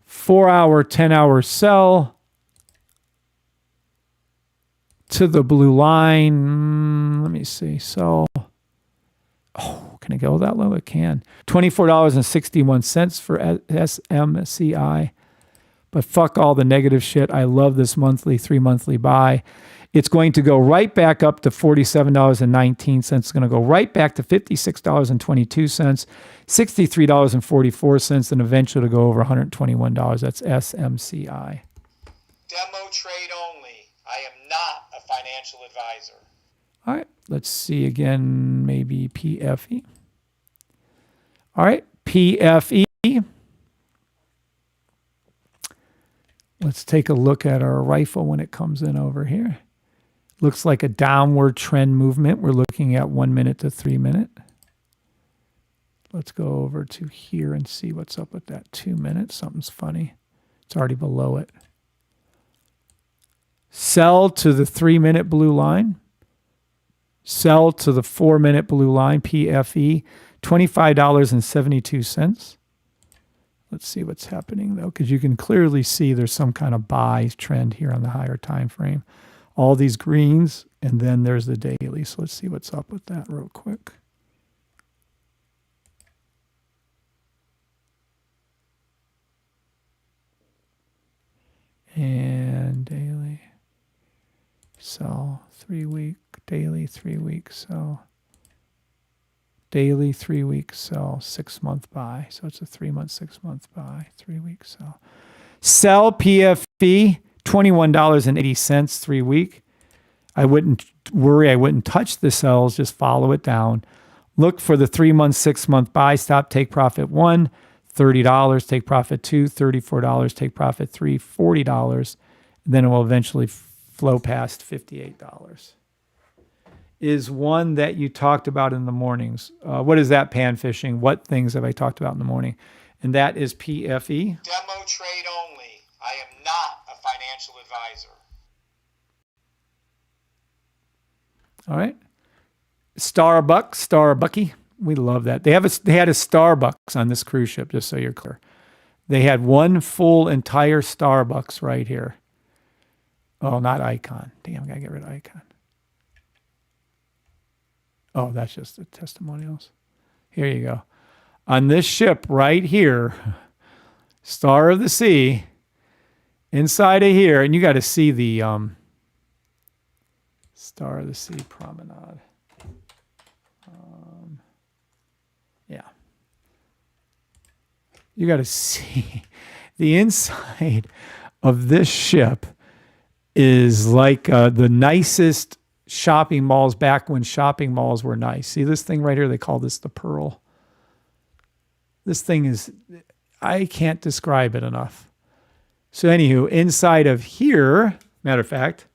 Speaker 2: 4 hour, 10 hour sell. To the blue line. Let me see. Sell. Oh, can it go that low? It can. $24.61 for SMCI. But fuck all the negative shit. I love this monthly, 3 monthly buy. It's going to go right back up to $47.19. It's going to go right back to $56.22, $63.44, and eventually to go over $121. That's SMCI.
Speaker 3: Demo trade only. I am not a financial advisor.
Speaker 2: All right. Let's see again, maybe PFE. All right. PFE. Let's take a look at our rifle when it comes in over here. Looks like a downward trend movement. We're looking at 1 minute to 3 minute. Let's go over to here and see what's up with that 2 minutes. Something's funny. It's already below it. Sell to the 3 minute blue line. Sell to the 4 minute blue line, PFE, $25.72. Let's see what's happening though, because you can clearly see there's some kind of buy trend here on the higher time frame. All these greens, and then there's the daily. So let's see what's up with that real quick. And daily. Sell 3 week, daily 3 weeks sell. Daily 3 weeks sell, 6 month buy. So it's a 3 month, 6 month buy, 3 weeks sell. Sell PFE, $21.80, 3 week. I wouldn't worry, I wouldn't touch the sells, just follow it down. Look for the 3 month, 6 month buy, stop, take profit 1, $30, take profit 2, $34, take profit 3, $40. Then it will eventually flow past $58. Is one that you talked about in the mornings. What is that, pan fishing? What things have I talked about in the morning? And that is PFE.
Speaker 3: Demo trade only. I am not a financial advisor.
Speaker 2: All right. Starbucky. We love that. They had a Starbucks on this cruise ship, just so you're clear. They had one full entire Starbucks right here. Oh, not Icon. Damn, I gotta get rid of Icon. Oh, that's just the testimonials. Here you go. On this ship right here, Star of the Sea, inside of here, and you got to see the Star of the Sea promenade. Yeah. You got to see the inside of this ship is like the nicest shopping malls back when shopping malls were nice. See this thing right here? They call this the Pearl. This thing is, I can't describe it enough. So anywho, inside of here, matter of fact,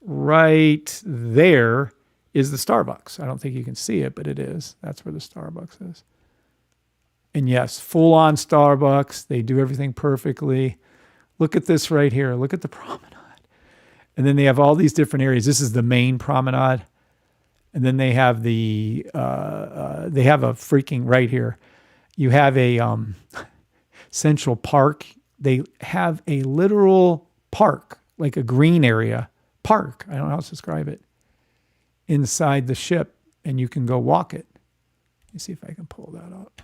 Speaker 2: right there is the Starbucks. I don't think you can see it, but it is. That's where the Starbucks is. And yes, full on Starbucks. They do everything perfectly. Look at this right here. Look at the promenade. And then they have all these different areas. This is the main promenade. And then they have they have a freaking right here. You have a Central Park. They have a literal park, like a green area park. I don't know how to describe it. Inside the ship, and you can go walk it. Let me see if I can pull that up.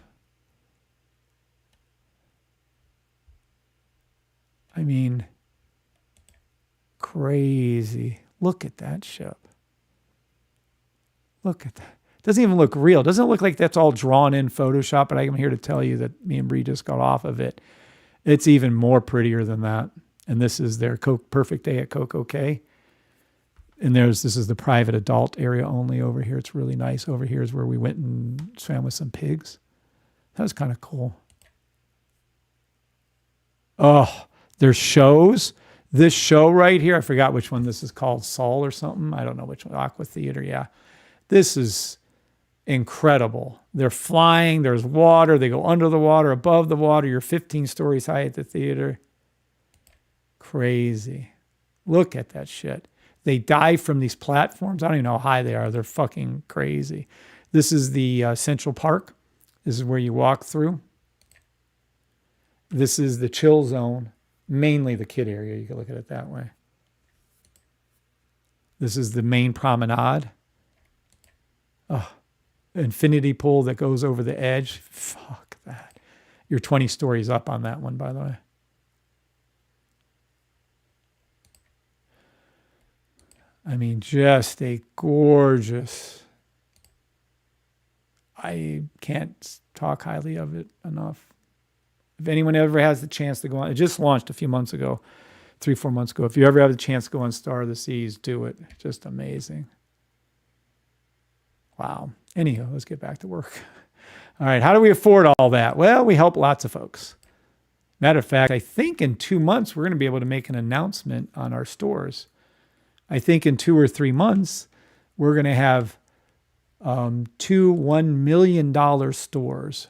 Speaker 2: I mean, crazy. Look at that ship. Look at that. Doesn't even look real. Doesn't look like that's all drawn in Photoshop, but I'm here to tell you that me and Bree just got off of it. It's even more prettier than that. And this is their perfect day at Coco Cay. And this is the private adult area only over here. It's really nice. Over here is where we went and swam with some pigs. That was kind of cool. Oh, there's shows. This show right here, I forgot which one this is called, Sol or something. I don't know which one, Aqua Theater, yeah. This is incredible. They're flying, there's water, they go under the water, above the water, you're 15 stories high at the theater. Crazy. Look at that shit. They dive from these platforms. I don't even know how high they are. They're fucking crazy. This is the Central Park. This is where you walk through. This is the chill zone, mainly the kid area. You can look at it that way. This is the main promenade. Oh, infinity pool that goes over the edge. Fuck that. You're 20 stories up on that one, by the way. I mean, just a gorgeous. I can't talk highly of it enough. If anyone ever has the chance to go on, it just launched a few months ago, 3-4 months ago. If you ever have the chance to go on Star of the Seas, do it. Just amazing. Wow. Anyhow, let's get back to work. All right. How do we afford all that? Well, we help lots of folks. Matter of fact, I think in 2 months, we're going to be able to make an announcement on our stores. I think in 2 or 3 months, we're going to have 2 $1 million stores.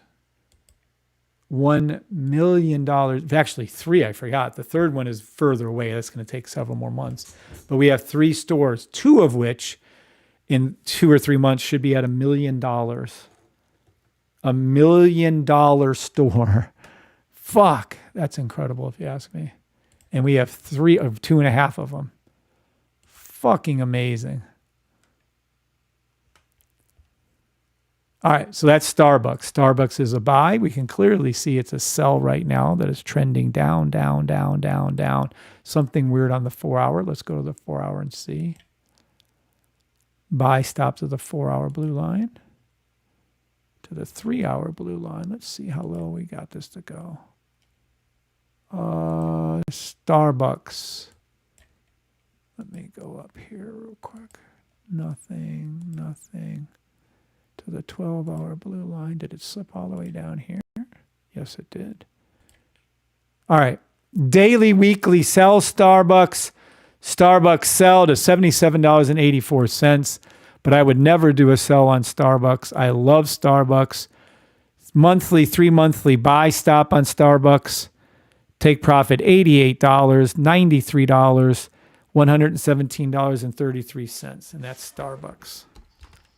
Speaker 2: $1 million, actually 3, I forgot. The third one is further away. That's going to take several more months. But we have 3 stores, 2 of which in 2 or 3 months should be at $1 million. $1 million store. Fuck, that's incredible if you ask me. And we have 3 of 2.5 of them. Fucking amazing. All right, so that's Starbucks. Starbucks is a buy. We can clearly see it's a sell right now that is trending down, down, down, down, down. Something weird on the 4-hour. Let's go to the 4-hour and see. Buy stops at the 4-hour blue line. To the 3-hour blue line. Let's see how low we got this to go. Starbucks. Let me go up here real quick. Nothing, nothing. To the 12-hour blue line. Did it slip all the way down here? Yes, it did. All right. Daily, weekly sell Starbucks. Starbucks sell to $77.84. But I would never do a sell on Starbucks. I love Starbucks. Monthly, 3 monthly buy stop on Starbucks. Take profit $88, $93, $117.33. And that's Starbucks.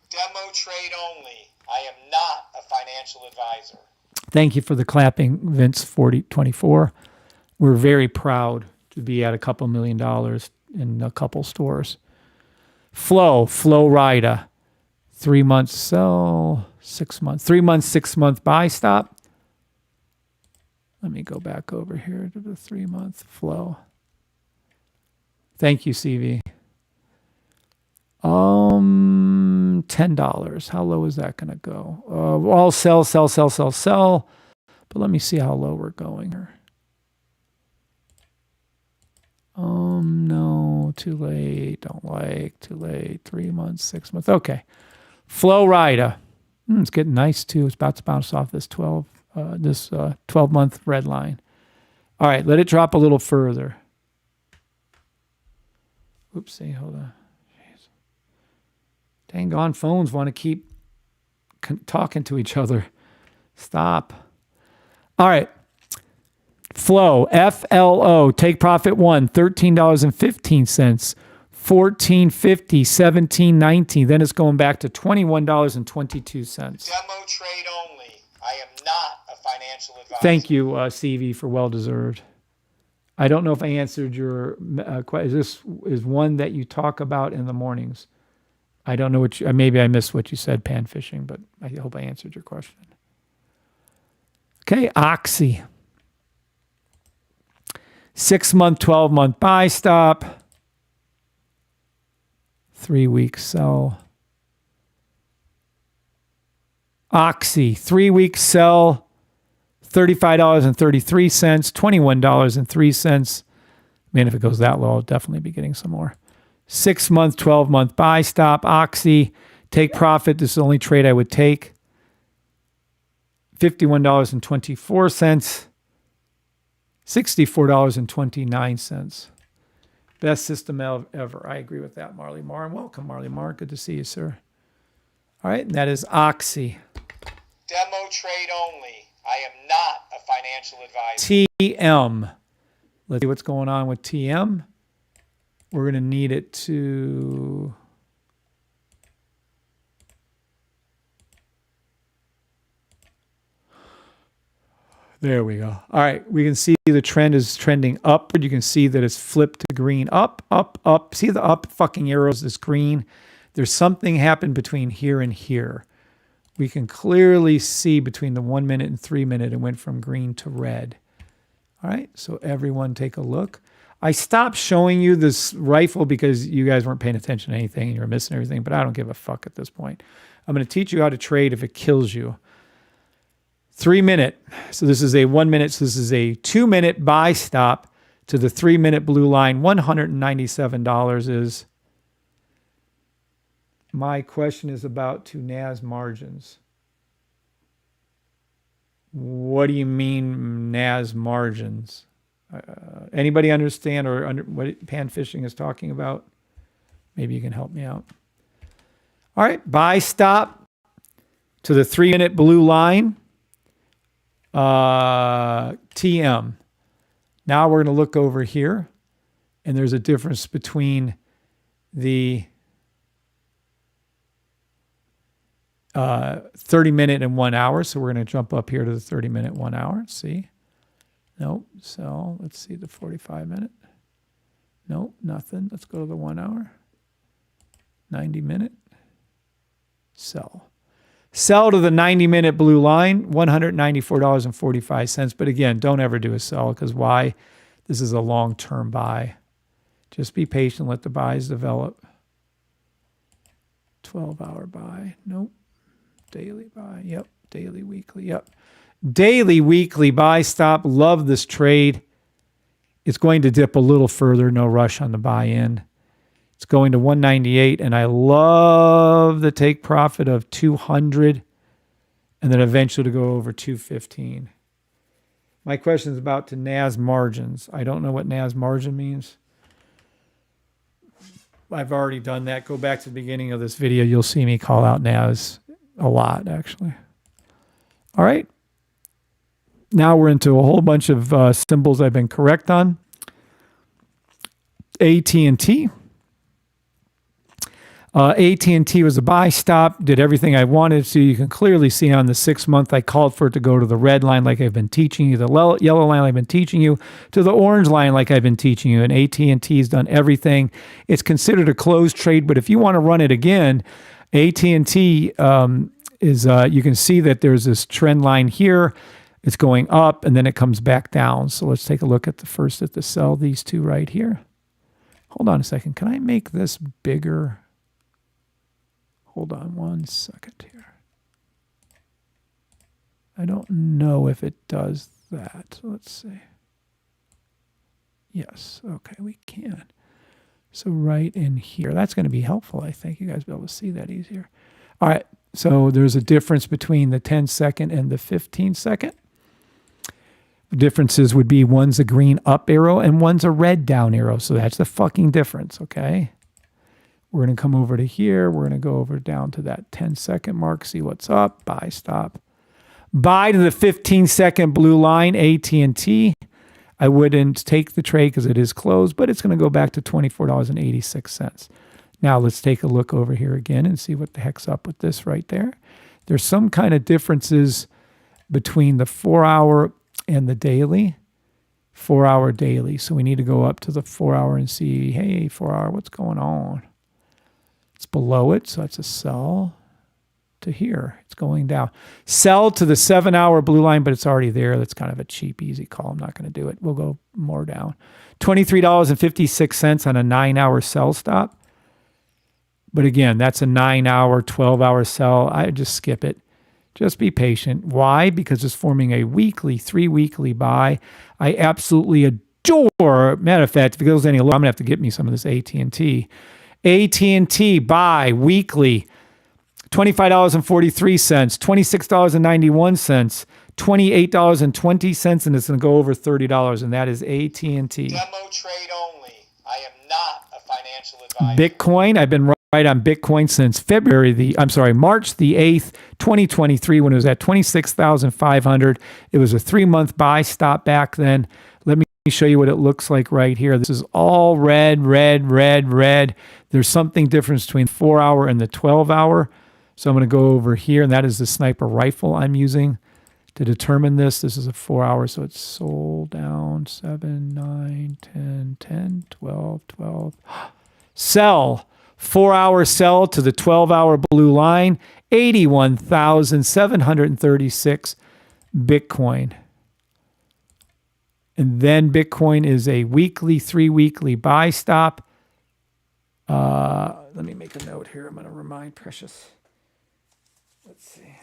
Speaker 3: Demo trade only. I am not a financial advisor.
Speaker 2: Thank you for the clapping, Vince 4024. We're very proud to be at a couple $1 million in a couple stores. Flow Rida. 3 months sell, 6 months. 3 months, 6 month buy stop. Let me go back over here to the 3 month flow. Thank you, CV. $10. How low is that going to go? All sell. But let me see how low we're going here. No, too late. Don't like, too late. 3 months, 6 months. Okay. Flow Rida. It's getting nice too. It's about to bounce off this 12-month red line. All right, let it drop a little further. Oopsie, hold on. Jeez. Dang on, phones want to keep talking to each other. Stop. All right. Flow, FLO, take profit 1, $13.15, $14.50, $17.19. Then it's going back to $21.22.
Speaker 3: Demo trade only. I am not a financial advisor.
Speaker 2: Thank you, CV, for well-deserved. I don't know if I answered your question. This is one that you talk about in the mornings. I don't know what maybe I missed what you said, pan fishing, but I hope I answered your question. Okay, Oxy. 6 month, 12-month buy stop. 3 weeks sell. Oxy, 3 weeks sell. $35.33, $21.03. Man, if it goes that low, I'll definitely be getting some more. 6 month, 12-month buy stop. Oxy, take profit. This is the only trade I would take. $51.24. $64.29. Best system ever. I agree with that, Marley Marr. Welcome, Marley Marr. Good to see you, sir. All right, and that is Oxy.
Speaker 3: Demo trade only. I am not a financial advisor.
Speaker 2: TM. Let's see what's going on with TM. We're going to need it to... There we go. All right, we can see the trend is trending upward. You can see that it's flipped to green. Up, up, up. See the up fucking arrows, this green? There's something happened between here and here. We can clearly see between the 1 minute and 3 minute, it went from green to red. All right, so everyone take a look. I stopped showing you this rifle because you guys weren't paying attention to anything and you were missing everything, but I don't give a fuck at this point. I'm going to teach you how to trade if it kills you. 3 minute. So this is a 1 minute. So this is a 2 minute buy stop to the 3 minute blue line. $197 is. My question is about to NAS margins. What do you mean NAS margins? Anybody understand what pan fishing is talking about? Maybe you can help me out. All right, buy stop to the 3-minute blue line, TM. Now we're going to look over here, and there's a difference between the 30-minute and 1 hour. So we're going to jump up here to the 30-minute, 1 hour. See? Nope. So let's see the 45-minute. Nope, nothing. Let's go to the 1 hour. 90-minute. Sell. Sell to the 90-minute blue line, $194.45. But again, don't ever do a sell, because why? This is a long-term buy. Just be patient. Let the buys develop. 12-hour buy. Nope. Daily buy. Yep. Daily, weekly. Yep. Daily, weekly buy stop. Love this trade. It's going to dip a little further. No rush on the buy-in. It's going to 198, and I love the take profit of 200, and then eventually to go over 215. My question is about to NAS margins. I don't know what NAS margin means. I've already done that. Go back to the beginning of this video. You'll see me call out NAS a lot, actually. All right. Now we're into a whole bunch of symbols I've been correct on. AT&T. AT&T was a buy stop, did everything I wanted to. You can clearly see on the 6 month, I called for it to go to the red line like I've been teaching you, the yellow line I've been teaching you, to the orange line like I've been teaching you. And AT&T has done everything. It's considered a closed trade, but if you want to run it again, AT&T is, you can see that there's this trend line here. It's going up, and then it comes back down. So let's take a look at the sell, these two right here. Hold on a second. Can I make this bigger? Hold on 1 second here. I don't know if it does that. Let's see. Yes. Okay, we can. So right in here. That's going to be helpful, I think. You guys will be able to see that easier. All right. So there's a difference between the 10-second and the 15-second. The differences would be one's a green up arrow and one's a red down arrow. So that's the fucking difference, okay? We're going to come over to here. We're going to go over down to that 10-second mark, see what's up. Buy, stop. Buy to the 15-second blue line, AT&T. I wouldn't take the trade because it is closed, but it's going to go back to $24.86. Now let's take a look over here again and see what the heck's up with this right there. There's some kind of differences between the 4-hour and the daily. 4-hour daily. So we need to go up to the 4-hour and see, hey, 4-hour, what's going on? It's below it, so that's a sell to here. It's going down. Sell to the 7-hour blue line, but it's already there. That's kind of a cheap, easy call. I'm not going to do it. We'll go more down. $23.56 on a 9-hour sell stop. But again, that's a 9-hour, 12-hour sell. I just skip it. Just be patient. Why? Because it's forming a weekly, 3-weekly buy. I absolutely adore. Matter of fact, if it goes any lower, I'm going to have to get me some of this AT&T. AT&T buy weekly, $25.43, $26.91, $28.20, and it's going to go over $30, and that is AT&T.
Speaker 3: Demo trade only. I am not a financial advisor.
Speaker 2: Bitcoin, I've been right on Bitcoin since March the 8th, 2023, when it was at 26,500. It was a 3-month buy stop back then. Let me show you what it looks like right here. This is all red, red, red, red. There's something different between the 4-hour and the 12-hour. So I'm going to go over here, and that is the sniper rifle I'm using to determine this. This is a 4-hour, so it's sold down 7, 9, 10, 10, 12, 12. Sell. 4-hour sell to the 12-hour blue line, 81,736 Bitcoin. And then Bitcoin is a weekly, 3-weekly buy stop. Let me make a note here. I'm going to remind Precious. Let's see.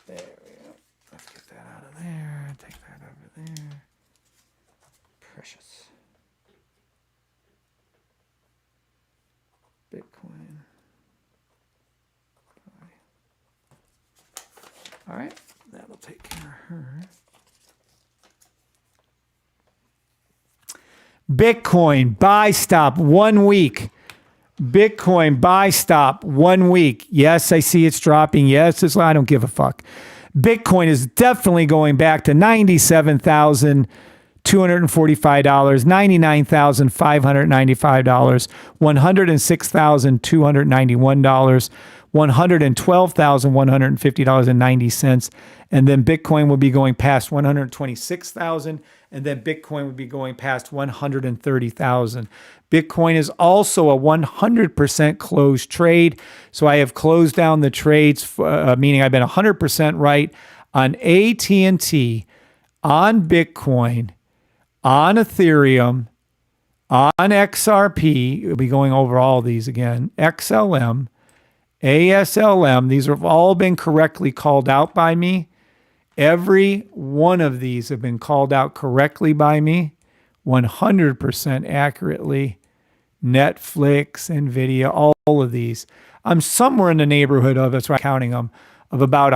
Speaker 2: There we go. Let's get that out of there. Take that over there. Precious. Bitcoin. All right. That'll take care of her. Bitcoin, buy stop 1 week. Bitcoin, buy stop 1 week. Yes, I see it's dropping. Yes, I don't give a fuck. Bitcoin is definitely going back to $97,245, $99,595, $106,291, $112,150.90. And then Bitcoin will be going past 126,000, and then Bitcoin will be going past 130,000. Bitcoin is also a 100% closed trade. So I have closed down the trades, meaning I've been 100% right on AT&T, on Bitcoin, on Ethereum, on XRP. We'll be going over all these again. XLM, ASLM. These have all been correctly called out by me. Every one of these have been called out correctly by me, 100% accurately. Netflix, Nvidia, all of these. I'm somewhere in the neighborhood of, that's why I'm counting them, of about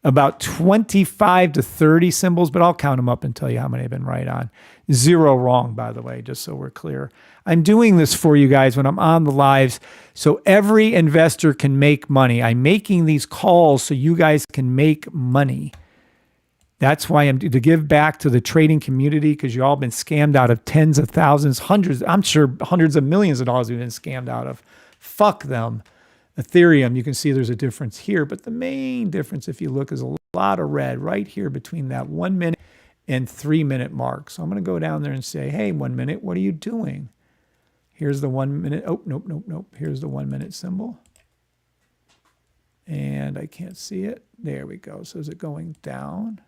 Speaker 2: about 25 to 30 symbols, but I'll count them up and tell you how many I've been right on. 0 wrong, by the way, just so we're clear. I'm doing this for you guys when I'm on the lives so every investor can make money. I'm making these calls so you guys can make money. That's why I'm to give back to the trading community, because you all been scammed out of tens of thousands, hundreds, I'm sure hundreds of millions of dollars we've been scammed out of. Fuck them. Ethereum, you can see there's a difference here, but the main difference, if you look, is a lot of red right here between that 1 minute and 3 minute mark. So I'm going to go down there and say, hey, 1 minute, what are you doing? Here's the 1 minute. Oh, nope. Here's the 1 minute symbol. And I can't see it. There we go. So is it going down?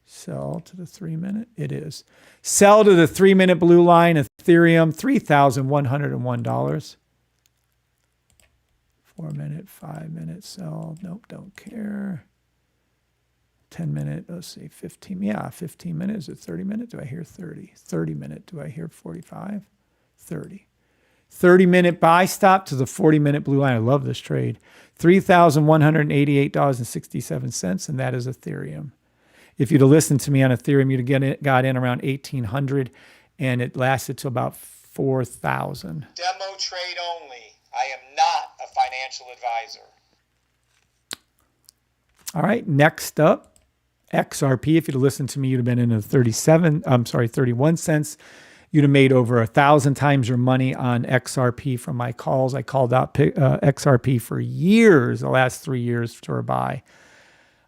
Speaker 2: Sell to the 3 minute. It is. Sell to the 3 minute blue line. Ethereum, $3,101. 4 minute, 5 minute sell. Nope, don't care. 10 minute, let's see, 15. Yeah, 15 minutes. Is it 30 minute? Do I hear 30? 30 minute. Do I hear 45? 30. 30 minute buy stop to the 40 minute blue line. I love this trade. $3,188.67, and that is Ethereum. If you'd have listened to me on Ethereum, you'd have got in around 1,800, and it lasted to about 4,000.
Speaker 3: Demo trade only. I am not a financial advisor.
Speaker 2: All right, next up, XRP. If you'd have listened to me, you'd have been in the 31 cents. You'd have made over 1,000 times your money on XRP from my calls. I called out XRP for years, the last 3 years for a buy.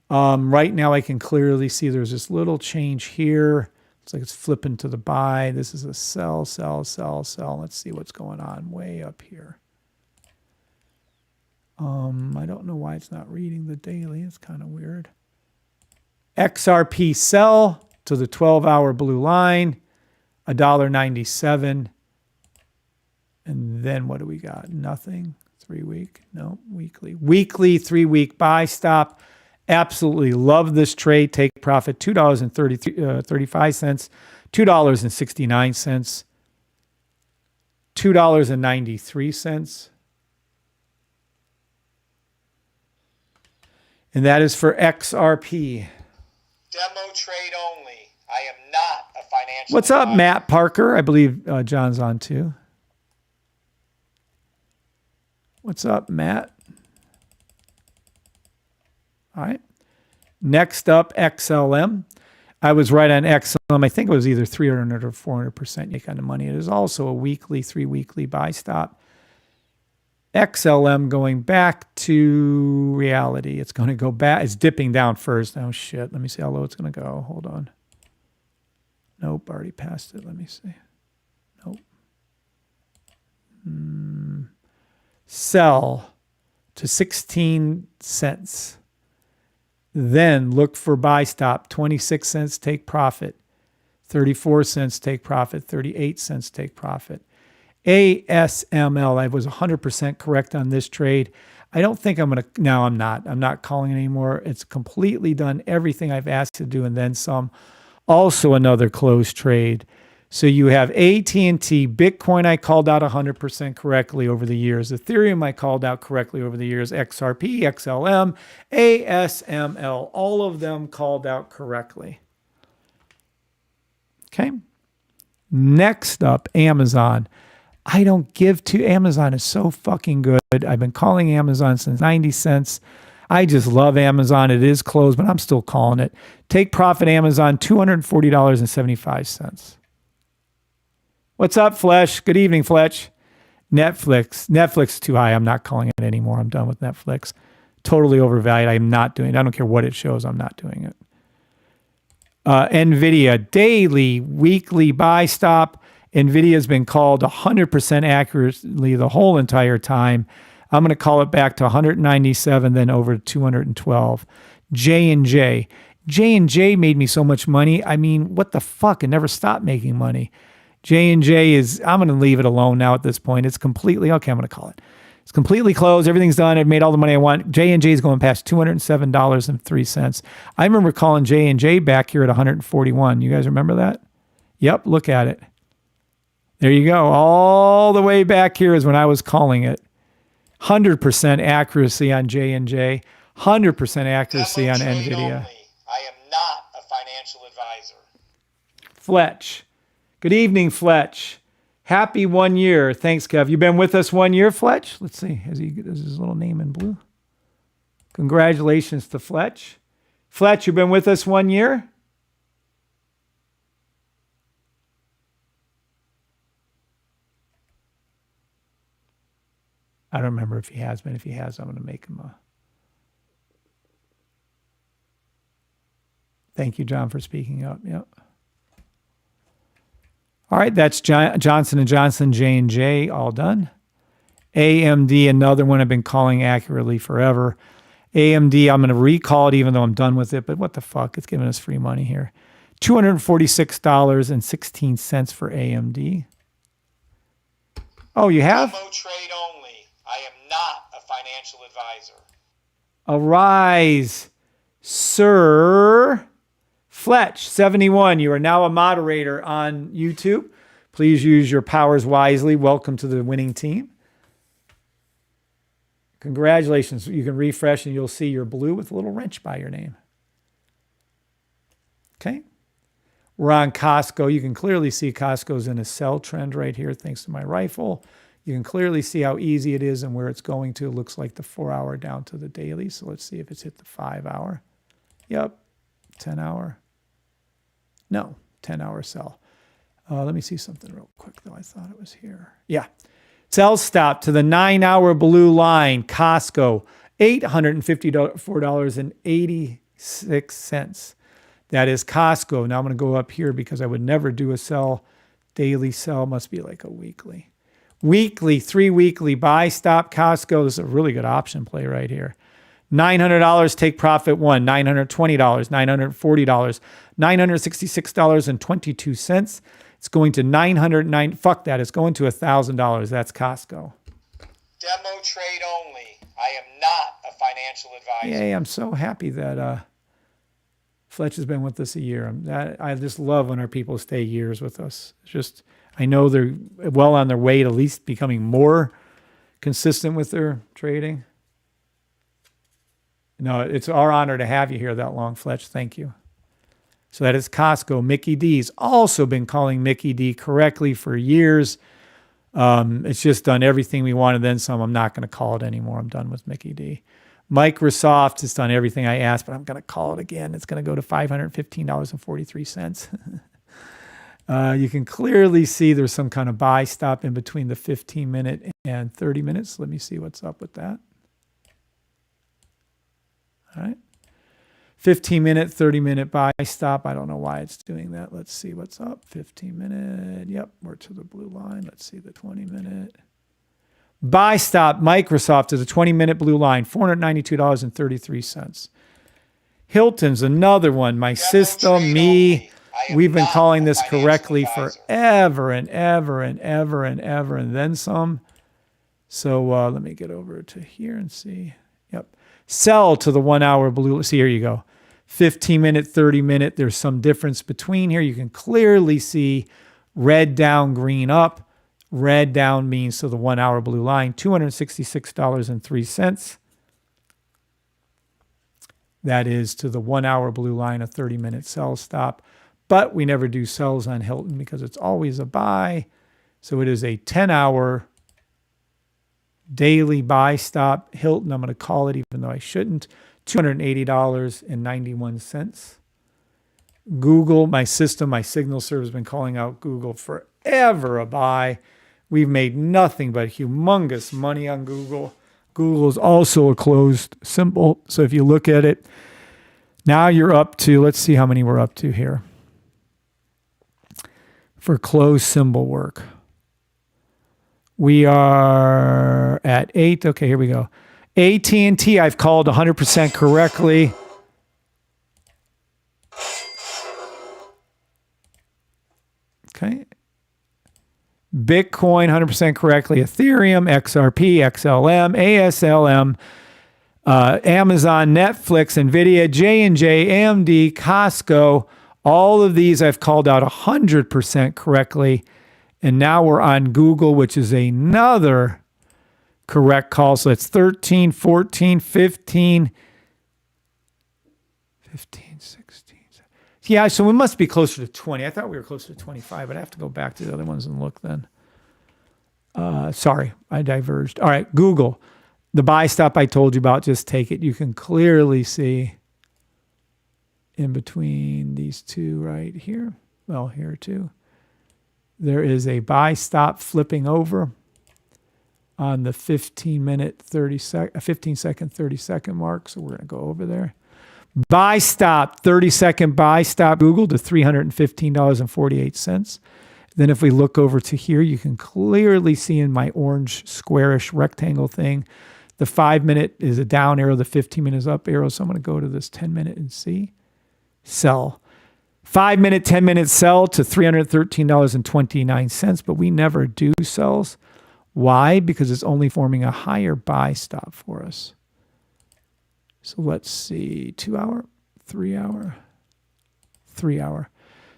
Speaker 2: Right now, I can clearly see there's this little change here. Looks like it's flipping to the buy. This is a sell, sell, sell, sell. Let's see what's going on way up here. I don't know why it's not reading the daily. It's kind of weird. XRP sell to the 12-hour blue line, $1.97. And then what do we got? Nothing. 3 week? No, weekly. Weekly 3 week buy stop. Absolutely love this trade. Take profit, $2.35, $2.69, $2.93. And that is for XRP.
Speaker 3: Demo trade only. I am not a financial
Speaker 2: What's up,
Speaker 3: advisor.
Speaker 2: Matt Parker? I believe John's on too. What's up, Matt? All right. Next up, XLM. I was right on XLM. I think it was either 300 or 400% make on the money. It is also a weekly, 3 weekly buy stop. XLM going back to reality. It's going to go back. It's dipping down first. Oh, shit. Let me see how low it's going to go. Hold on. Nope. Already passed it. Let me see. Nope. Sell to 16 cents. Then look for buy stop. 26 cents, take profit. 34 cents, take profit. 38 cents, take profit. ASML, I was 100% correct on this trade. I don't think I'm going to, no, I'm not. I'm not calling it anymore. It's completely done everything I've asked to do and then some. Also another closed trade. So you have AT&T, Bitcoin I called out 100% correctly over the years. Ethereum I called out correctly over the years. XRP, XLM, ASML, all of them called out correctly. Okay. Next up, Amazon. I don't give to Amazon is so fucking good. I've been calling Amazon since 90 cents. I just love Amazon. It is closed, but I'm still calling it. Take profit Amazon, $240.75. What's up, Flesh? Good evening, Fletch. Netflix. Netflix is too high. I'm not calling it anymore. I'm done with Netflix. Totally overvalued. I'm not doing it. I don't care what it shows. I'm not doing it. NVIDIA, daily, weekly buy stop. NVIDIA has been called 100% accurately the whole entire time. I'm going to call it back to 197, then over to 212. J&J. J&J made me so much money. I mean, what the fuck? It never stopped making money. J&J is, I'm going to leave it alone now at this point. It's completely, okay, I'm going to call it. It's completely closed. Everything's done. I've made all the money I want. J&J is going past $207.03. I remember calling J&J back here at 141. You guys remember that? Yep, look at it. There you go. All the way back here is when I was calling it. 100% accuracy on J&J. 100% accuracy on NVIDIA.
Speaker 3: Only. I am not a financial advisor.
Speaker 2: Fletch. Good evening, Fletch. Happy 1 year. Thanks, Kev. You been with us 1 year, Fletch? Let's see. Is his little name in blue? Congratulations to Fletch. Fletch, you've been with us 1 year? I don't remember if he has been. If he has, I'm going to make him a... Thank you, John, for speaking up. Yep. All right, that's Johnson & Johnson, J&J, all done. AMD, another one I've been calling accurately forever. AMD, I'm going to recall it even though I'm done with it, but what the fuck? It's giving us free money here. $246.16 for AMD. Oh, you have?
Speaker 3: Demo trade only. I am not a financial advisor.
Speaker 2: Arise, Sir Fletch, 71. You are now a moderator on YouTube. Please use your powers wisely. Welcome to the winning team. Congratulations. You can refresh and you'll see your blue with a little wrench by your name. Okay. We're on Costco. You can clearly see Costco's in a sell trend right here thanks to my rifle. You can clearly see how easy it is and where it's going to. It looks like the 4 hour down to the daily. So let's see if it's hit the 5 hour. Yep. 10 hour. No, 10 hour sell. Let me see something real quick though. I thought it was here. Yeah. Sell stop to the 9 hour blue line. Costco, $854.86. That is Costco. Now I'm going to go up here because I would never do a sell. Daily sell must be like a weekly. Weekly, 3 weekly buy stop Costco. This is a really good option play right here. $900 take profit one, $920, $940, $966.22. It's going to $909. Fuck that. It's going to $1,000. That's Costco.
Speaker 3: Demo trade only. I am not a financial advisor.
Speaker 2: Yay, I'm so happy that Fletch has been with us a year. I just love when our people stay years with us. It's just, I know they're well on their way to at least becoming more consistent with their trading. No, it's our honor to have you here that long, Fletch. Thank you. So that is Costco. Mickey D's also been calling Mickey D correctly for years. It's just done everything we wanted, then some. I'm not going to call it anymore. I'm done with Mickey D. Microsoft has done everything I asked, but I'm going to call it again. It's going to go to $515.43. You can clearly see there's some kind of buy stop in between the 15-minute and 30 minutes. Let me see what's up with that. All right. 15-minute, 30-minute buy stop. I don't know why it's doing that. Let's see what's up. 15-minute. Yep, we're to the blue line. Let's see the 20-minute. Buy stop Microsoft is a 20-minute blue line, $492.33. Hilton's another one. My system, me. We've been calling this correctly forever and ever and ever and ever and then some. So let me get over to here and see. Yep. Sell to the 1 hour blue. See, here you go. 15-minute, 30-minute. There's some difference between here. You can clearly see red down, green up. Red down means to the 1 hour blue line, $266.03. That is to the 1 hour blue line, a 30-minute sell stop. but we never do sells on Hilton because it's always a buy. So it is a 10-hour daily buy stop. Hilton, I'm going to call it even though I shouldn't, $280.91. Google, my system, my signal server has been calling out Google forever a buy. We've made nothing but humongous money on Google. Google is also a closed symbol. So if you look at it, now you're up to, let's see how many we're up to here for closed symbol work. We are at 8. Okay, here we go. AT&T, I've called 100% correctly. Okay. Bitcoin, 100% correctly. Ethereum, XRP, XLM, ASLM, Amazon, Netflix, NVIDIA, J&J, AMD, Costco. All of these I've called out 100% correctly. And now we're on Google, which is another correct call. So it's 13, 14, 15, 16. Yeah, so we must be closer to 20. I thought we were closer to 25, but I have to go back to the other ones and look then. Sorry, I diverged. All right, Google. The buy stop I told you about, just take it. You can clearly see in between these two right here. Well, here too. There is a buy stop flipping over on the 15 second, 30 second mark. So we're going to go over there. Buy stop, 30-second buy stop, Google to $315.48. Then if we look over to here, you can clearly see in my orange squarish rectangle thing, the 5-minute is a down arrow, the 15-minute is up arrow. So I'm going to go to this 10-minute and see. Sell. 5-minute, 10-minute sell to $313.29, but we never do sells. Why? Because it's only forming a higher buy stop for us. So let's see, 2 hour, 3 hour, 3 hour.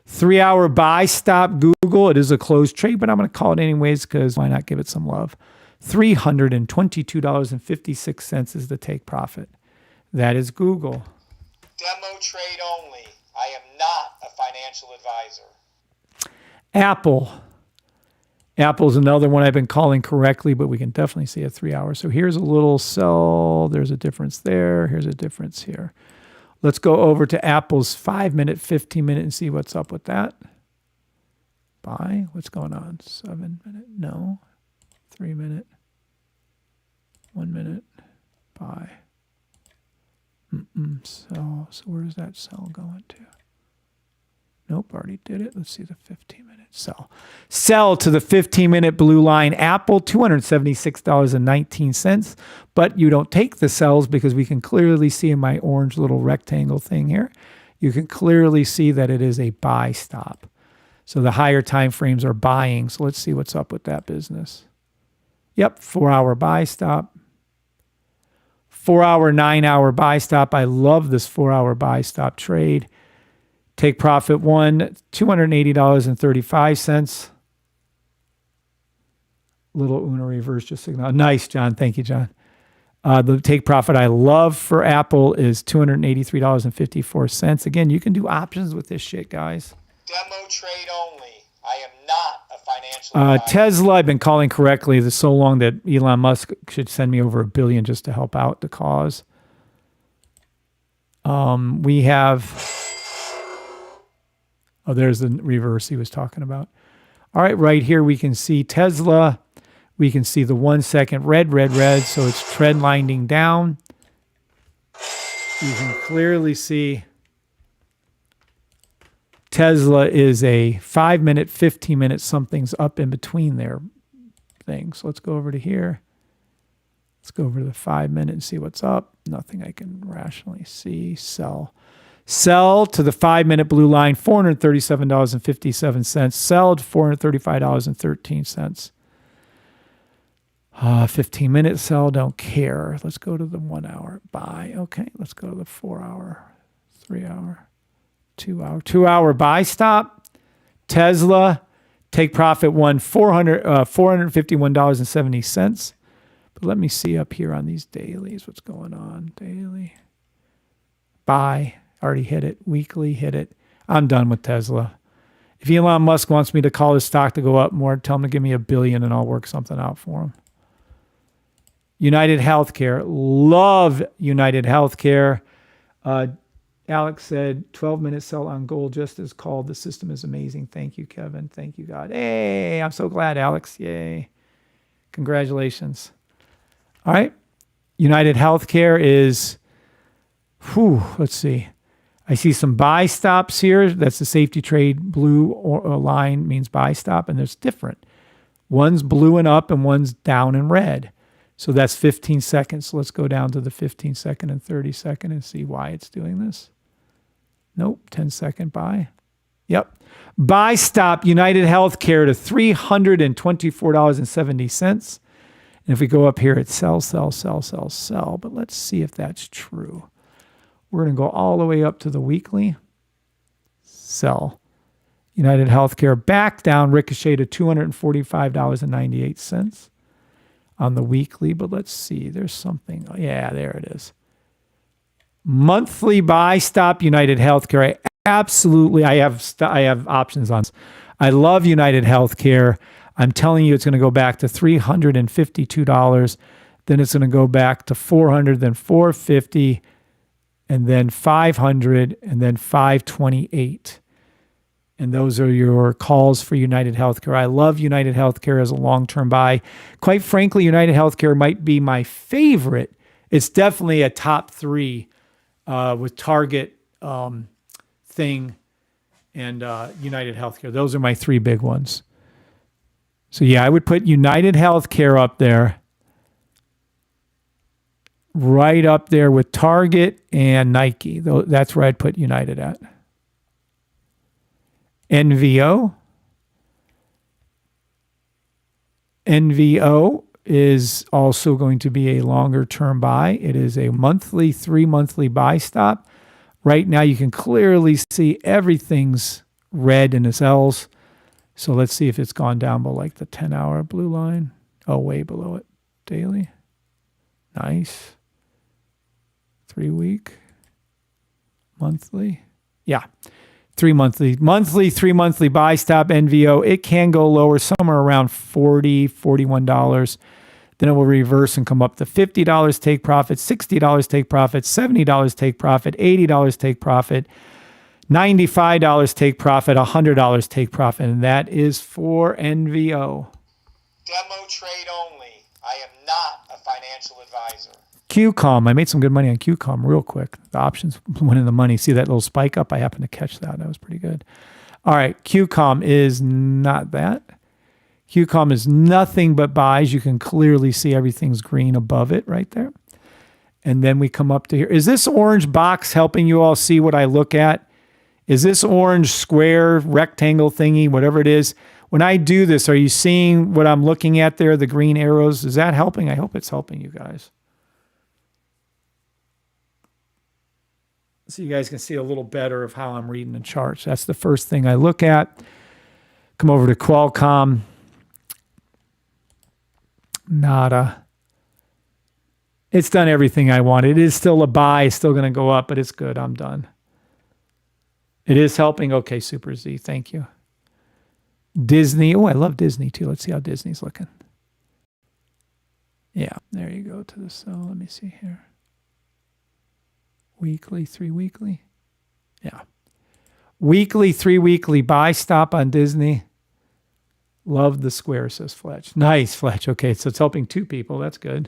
Speaker 2: 3 hour buy stop Google. It is a closed trade, but I'm going to call it anyways because why not give it some love? $322.56 is the take profit. That is Google.
Speaker 3: Demo trade only. I am not a financial advisor.
Speaker 2: Apple. Apple's another one I've been calling correctly, but we can definitely see a 3 hour. So here's a little sell. There's a difference there. Here's a difference here. Let's go over to Apple's 5-minute, 15-minute and see what's up with that. Buy. What's going on? 7-minute. No. 3-minute. 1 minute. Buy. So where's that sell going to? Nope, already did it. Let's see the 15-minute sell. Sell to the 15-minute blue line. Apple, $276.19. But you don't take the sells because we can clearly see in my orange little rectangle thing here, you can clearly see that it is a buy stop. So the higher time frames are buying. So let's see what's up with that business. Yep, 4 hour buy stop. 4 hour, 9 hour buy stop. I love this 4 hour buy stop trade. Take profit one, $280.35. Little Una reverse just signal. Nice, John. Thank you, John. The take profit I love for Apple is $283.54. Again, you can do options with this shit, guys.
Speaker 3: Demo trade only. I am not a financial advisor.
Speaker 2: Tesla, I've been calling correctly this so long that Elon Musk should send me over $1 billion just to help out the cause. We have... Oh, there's the reverse he was talking about. All right, right here we can see Tesla. We can see the 1 second red. So it's trend lining down. You can clearly see Tesla is a 5-minute, 15-minute, something's up in between their things. So let's go over to here. Let's go over to the 5-minute and see what's up. Nothing I can rationally see. Sell. Sell to the 5-minute blue line, $437.57. Sell to $435.13. 15-minute sell, don't care. Let's go to the 1 hour buy. Okay, let's go to the 4 hour, 3 hour, 2 hour. 2 hour buy stop. Tesla, take profit one, $451.70. But let me see up here on these dailies what's going on. Daily. Buy. Already hit it. Weekly, hit it. I'm done with Tesla. If Elon Musk wants me to call his stock to go up more, tell him to give me $1 billion and I'll work something out for him. United Healthcare. Love United Healthcare. Alex said, 12-minute sell on gold just as called. The system is amazing. Thank you, Kevin. Thank you, God. Hey, I'm so glad, Alex. Yay. Congratulations. All right. United Healthcare is, let's see. I see some buy stops here. That's the safety trade blue line means buy stop, and there's different. One's blue and up and one's down and red. So that's 15 seconds. So let's go down to the 15 second and 30 second and see why it's doing this. Nope, 10-second buy. Yep. Buy stop United Healthcare to $324.70. And if we go up here, it's sell. But let's see if that's true. We're going to go all the way up to the weekly. Sell. United Healthcare back down, ricochet to $245.98 on the weekly. But let's see. There's something. Yeah, there it is. Monthly buy stop United Healthcare. I have options on this. I love United Healthcare. I'm telling you, it's going to go back to $352. Then it's going to go back to $400, then $450. And then 500, and then 528. And those are your calls for United Healthcare. I love United Healthcare as a long-term buy. Quite frankly, United Healthcare might be my favorite. It's definitely a top 3 with Target Thing and United Healthcare. Those are my 3 big ones. So yeah, I would put United Healthcare up there. Right up there with Target and Nike. That's where I'd put United at. NVO. NVO is also going to be a longer term buy. It is a monthly, 3-monthly buy stop. Right now you can clearly see everything's red in its L's. So let's see if it's gone down below like the 10-hour blue line. Oh, way below it. Daily. Nice. 3-week, monthly. Yeah, 3-monthly. 3-monthly buy stop NVO. It can go lower, somewhere around $40, $41. Then it will reverse and come up to $50 take profit, $60 take profit, $70 take profit, $80 take profit, $95 take profit, $100 take profit. And that is for NVO.
Speaker 3: Demo trade only. I am not a financial advisor.
Speaker 2: QCOM. I made some good money on QCOM real quick. The options went in the money. See that little spike up? I happened to catch that. That was pretty good. All right. QCOM is not that. QCOM is nothing but buys. You can clearly see everything's green above it right there. And then we come up to here. Is this orange box helping you all see what I look at? Is this orange square rectangle thingy, whatever it is? When I do this, are you seeing what I'm looking at there, the green arrows? Is that helping? I hope it's helping you guys. So you guys can see a little better of how I'm reading the charts. That's the first thing I look at. Come over to Qualcomm. Nada. It's done everything I want. It is still a buy. It's still going to go up, but it's good. I'm done. It is helping. Okay, Super Z. Thank you. Disney. Oh, I love Disney too. Let's see how Disney's looking. Yeah, there you go to the sell. Let me see here. Weekly, 3-weekly. Yeah. Weekly, 3-weekly buy stop on Disney. Love the square, says Fletch. Nice, Fletch. Okay, so it's helping 2 people. That's good.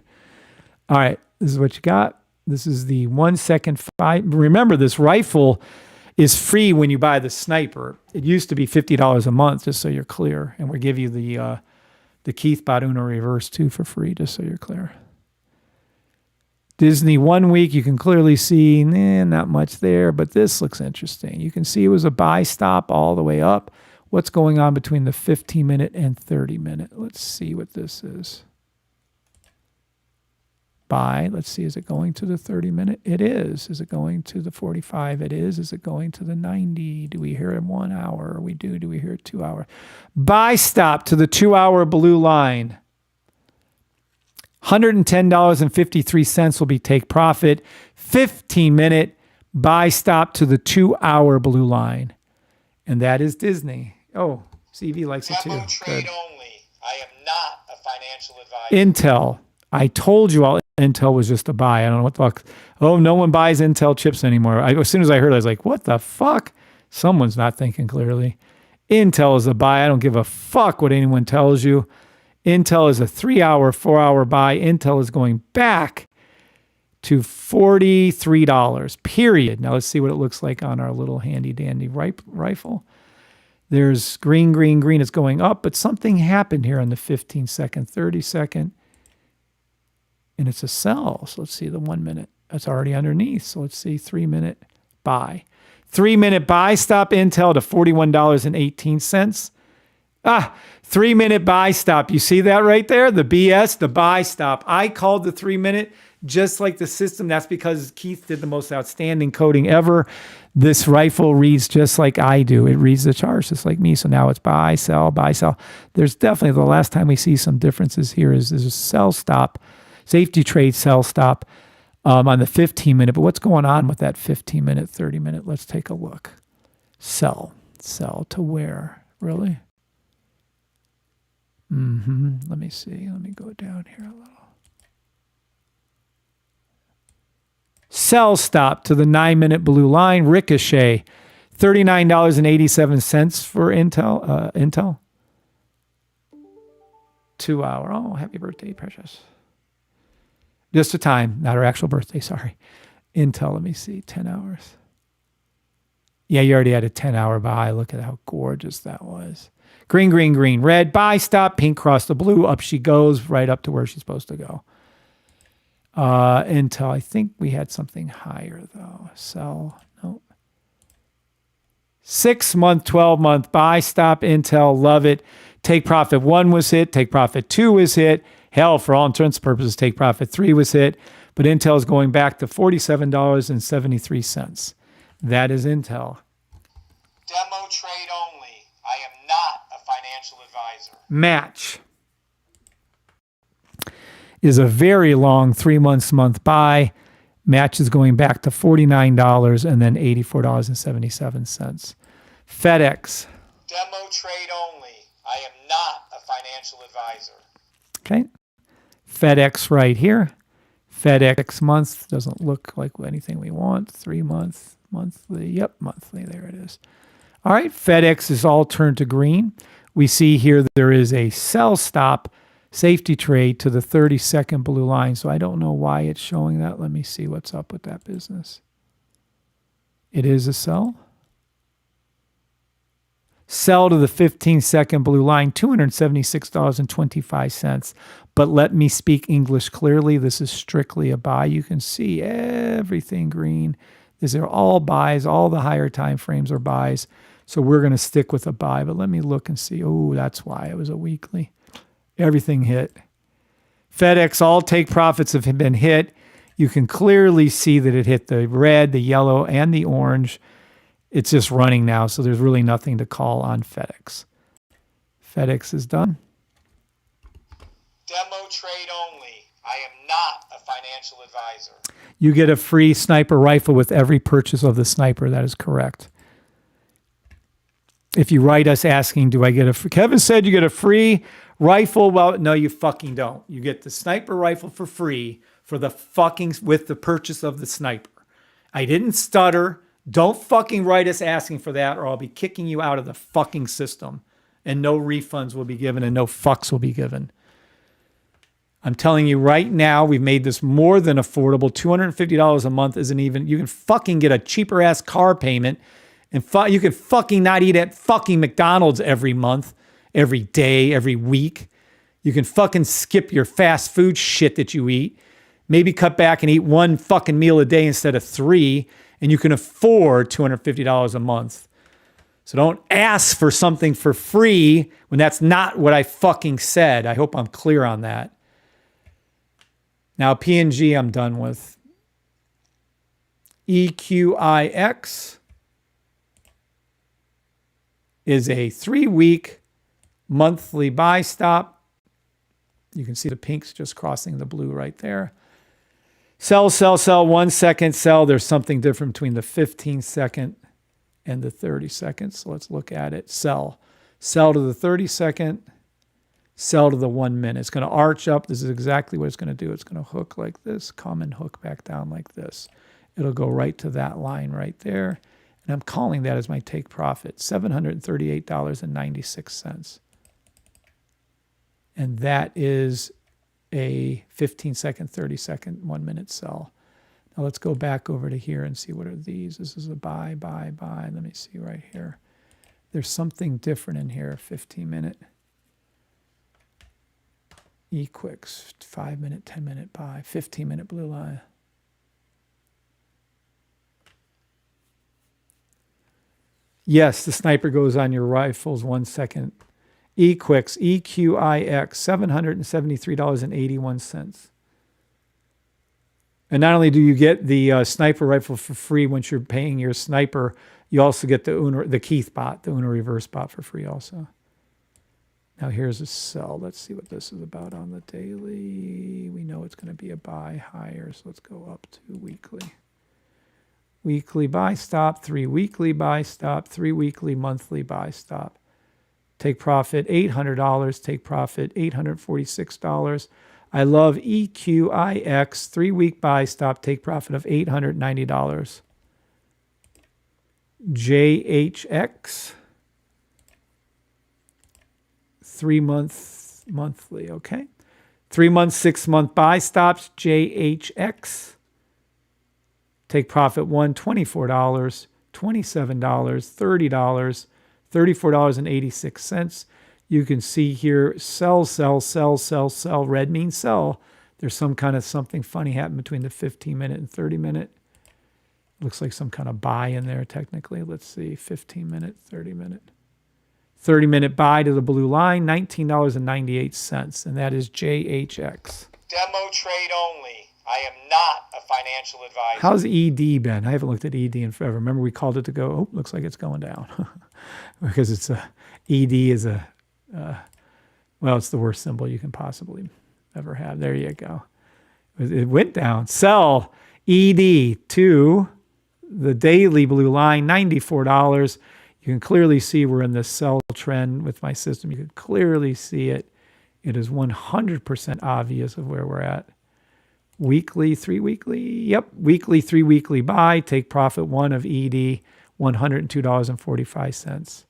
Speaker 2: All right, this is what you got. This is the 1-second 5. Remember, this rifle is free when you buy the sniper. It used to be $50 a month, just so you're clear. And we give you the Keith Baduno reverse too for free, just so you're clear. Disney 1 week, you can clearly see not much there, but this looks interesting. You can see it was a buy stop all the way up. What's going on between the 15-minute and 30-minute? Let's see what this is. Buy. Let's see, is it going to the 30-minute? It is. Is it going to the 45? It is. Is it going to the 90? Do we hear it 1 hour? We do. Do we hear it 2 hour? Buy stop to the 2-hour blue line. $110.53 will be take profit. 15-minute buy stop to the 2-hour blue line. And that is Disney. Oh, CV likes it too.
Speaker 3: Demo trade
Speaker 2: Good.
Speaker 3: only. I am not a financial advisor.
Speaker 2: Intel. I told you all Intel was just a buy. I don't know what the fuck. Oh, no one buys Intel chips anymore. As soon as I heard it, I was like, what the fuck? Someone's not thinking clearly. Intel is a buy. I don't give a fuck what anyone tells you. Intel is a 3-hour, 4-hour buy. Intel is going back to $43, period. Now let's see what it looks like on our little handy dandy rifle. There's green, green, green. It's going up, but something happened here on the 15-second, 30-second. And it's a sell. So let's see the 1 minute. That's already underneath. So let's see 3-minute buy. 3-minute buy, stop Intel to $41.18. 3-minute buy stop. You see that right there? The BS, the buy stop. I called the 3-minute just like the system. That's because Keith did the most outstanding coding ever. This rifle reads just like I do. It reads the charts just like me. So now it's buy, sell, buy, sell. There's definitely the last time we see some differences here is a sell stop, safety trade sell stop on the 15-minute. But what's going on with that 15-minute, 30-minute? Let's take a look. Sell to where? Really? Let me see. Let me go down here a little. Sell stop to the 9-minute blue line. Ricochet, $39.87 for Intel. 2 hour. Oh, happy birthday, precious. Just a time, not her actual birthday. Sorry. Intel. Let me see. 10 hours. Yeah, you already had a 10-hour buy. Look at how gorgeous that was. Green, green, green, red. Buy, stop, pink, cross the blue. Up she goes, right up to where she's supposed to go. Intel, I think we had something higher, though. Sell, nope. 6-month, 12-month, buy, stop, Intel, love it. Take profit 1 was hit. Take profit 2 was hit. Hell, for all intents and purposes, take profit 3 was hit. But Intel is going back to $47.73. That is Intel.
Speaker 3: Demo trade only. I am not a financial advisor.
Speaker 2: Match is a very long 3-month buy. Match is going back to $49 and then $84.77. FedEx.
Speaker 3: Demo trade only. I am not a financial advisor.
Speaker 2: Okay. FedEx right here. FedEx month doesn't look like anything we want. 3-month, monthly. Yep, monthly. There it is. All right. FedEx is all turned to green. We see here that there is a sell stop safety trade to the 30-second blue line. So I don't know why it's showing that. Let me see what's up with that business. It is a sell. Sell to the 15-second blue line, $276.25. But let me speak English clearly. This is strictly a buy. You can see everything green. These are all buys. All the higher time frames are buys. So we're going to stick with a buy. But let me look and see. Oh, that's why it was a weekly. Everything hit. FedEx, all take profits have been hit. You can clearly see that it hit the red, the yellow, and the orange. It's just running now, so there's really nothing to call on FedEx. FedEx is done.
Speaker 3: Demo trade only. I am not a financial advisor.
Speaker 2: You get a free sniper rifle with every purchase of the sniper. That is correct. If you write us asking, do I get a free? Kevin said you get a free rifle. Well, no, you fucking don't. You get the sniper rifle for free for the fucking, with the purchase of the sniper. I didn't stutter. Don't fucking write us asking for that or I'll be kicking you out of the fucking system and no refunds will be given and no fucks will be given. I'm telling you right now, we've made this more than affordable. $250 a month isn't even, you can fucking get a cheaper ass car payment and you can fucking not eat at fucking McDonald's every month, every day, every week. You can fucking skip your fast food shit that you eat. Maybe cut back and eat 1 fucking meal a day instead of 3. And you can afford $250 a month. So don't ask for something for free when that's not what I fucking said. I hope I'm clear on that. Now, P&G I'm done with. EQIX is a 3-week monthly buy stop. You can see the pinks just crossing the blue right there. Sell, sell, sell, 1 second, sell. There's something different between the 15-second and the 30 seconds. So let's look at it. Sell. Sell to the 30 second. Sell to the 1 minute. It's going to arch up. This is exactly what it's going to do. It's going to hook like this, come and hook back down like this. It'll go right to that line right there. And I'm calling that as my take profit, $738.96. And that is a 15-second, 30-second, 1 minute sell. Now let's go back over to here and see what are these. This is a buy, buy, buy. Let me see right here. There's something different in here, 15-minute. E-Quicks, 5-minute, 10-minute buy, 15-minute blue line. Yes, the sniper goes on your rifles 1 second. E-Quicks, EQIX, $773.81. And not only do you get the sniper rifle for free once you're paying your sniper, you also get the Keith bot, the Uno reverse bot for free also. Now here's a sell. Let's see what this is about on the daily. We know it's going to be a buy higher, so let's go up to weekly. Weekly buy stop, 3 weekly buy stop, 3 weekly monthly buy stop. Take profit $800, take profit $846. I love EQIX, 3-week buy stop, take profit of $890. JHX, 3-month monthly, okay. 3-month, 6-month buy stops, JHX. Take profit $1, $24, $27, $30, $34.86. You can see here, sell, sell, sell, sell, sell. Red means sell. There's some kind of something funny happened between the 15-minute and 30-minute. Looks like some kind of buy in there technically. Let's see, 15-minute, 30-minute. 30-minute buy to the blue line, $19.98, and that is JHX.
Speaker 3: Demo trade only. I am not a financial advisor.
Speaker 2: How's ED been? I haven't looked at ED in forever. Remember we called it to go, oh, looks like it's going down. Because it's ED is well, it's the worst symbol you can possibly ever have. There you go. It went down. Sell ED to the daily blue line, $94. You can clearly see we're in this sell trend with my system. You can clearly see it. It is 100% obvious of where we're at. Weekly, 3 weekly. Yep. Weekly, 3 weekly buy. Take profit 1 of ED, $102.45.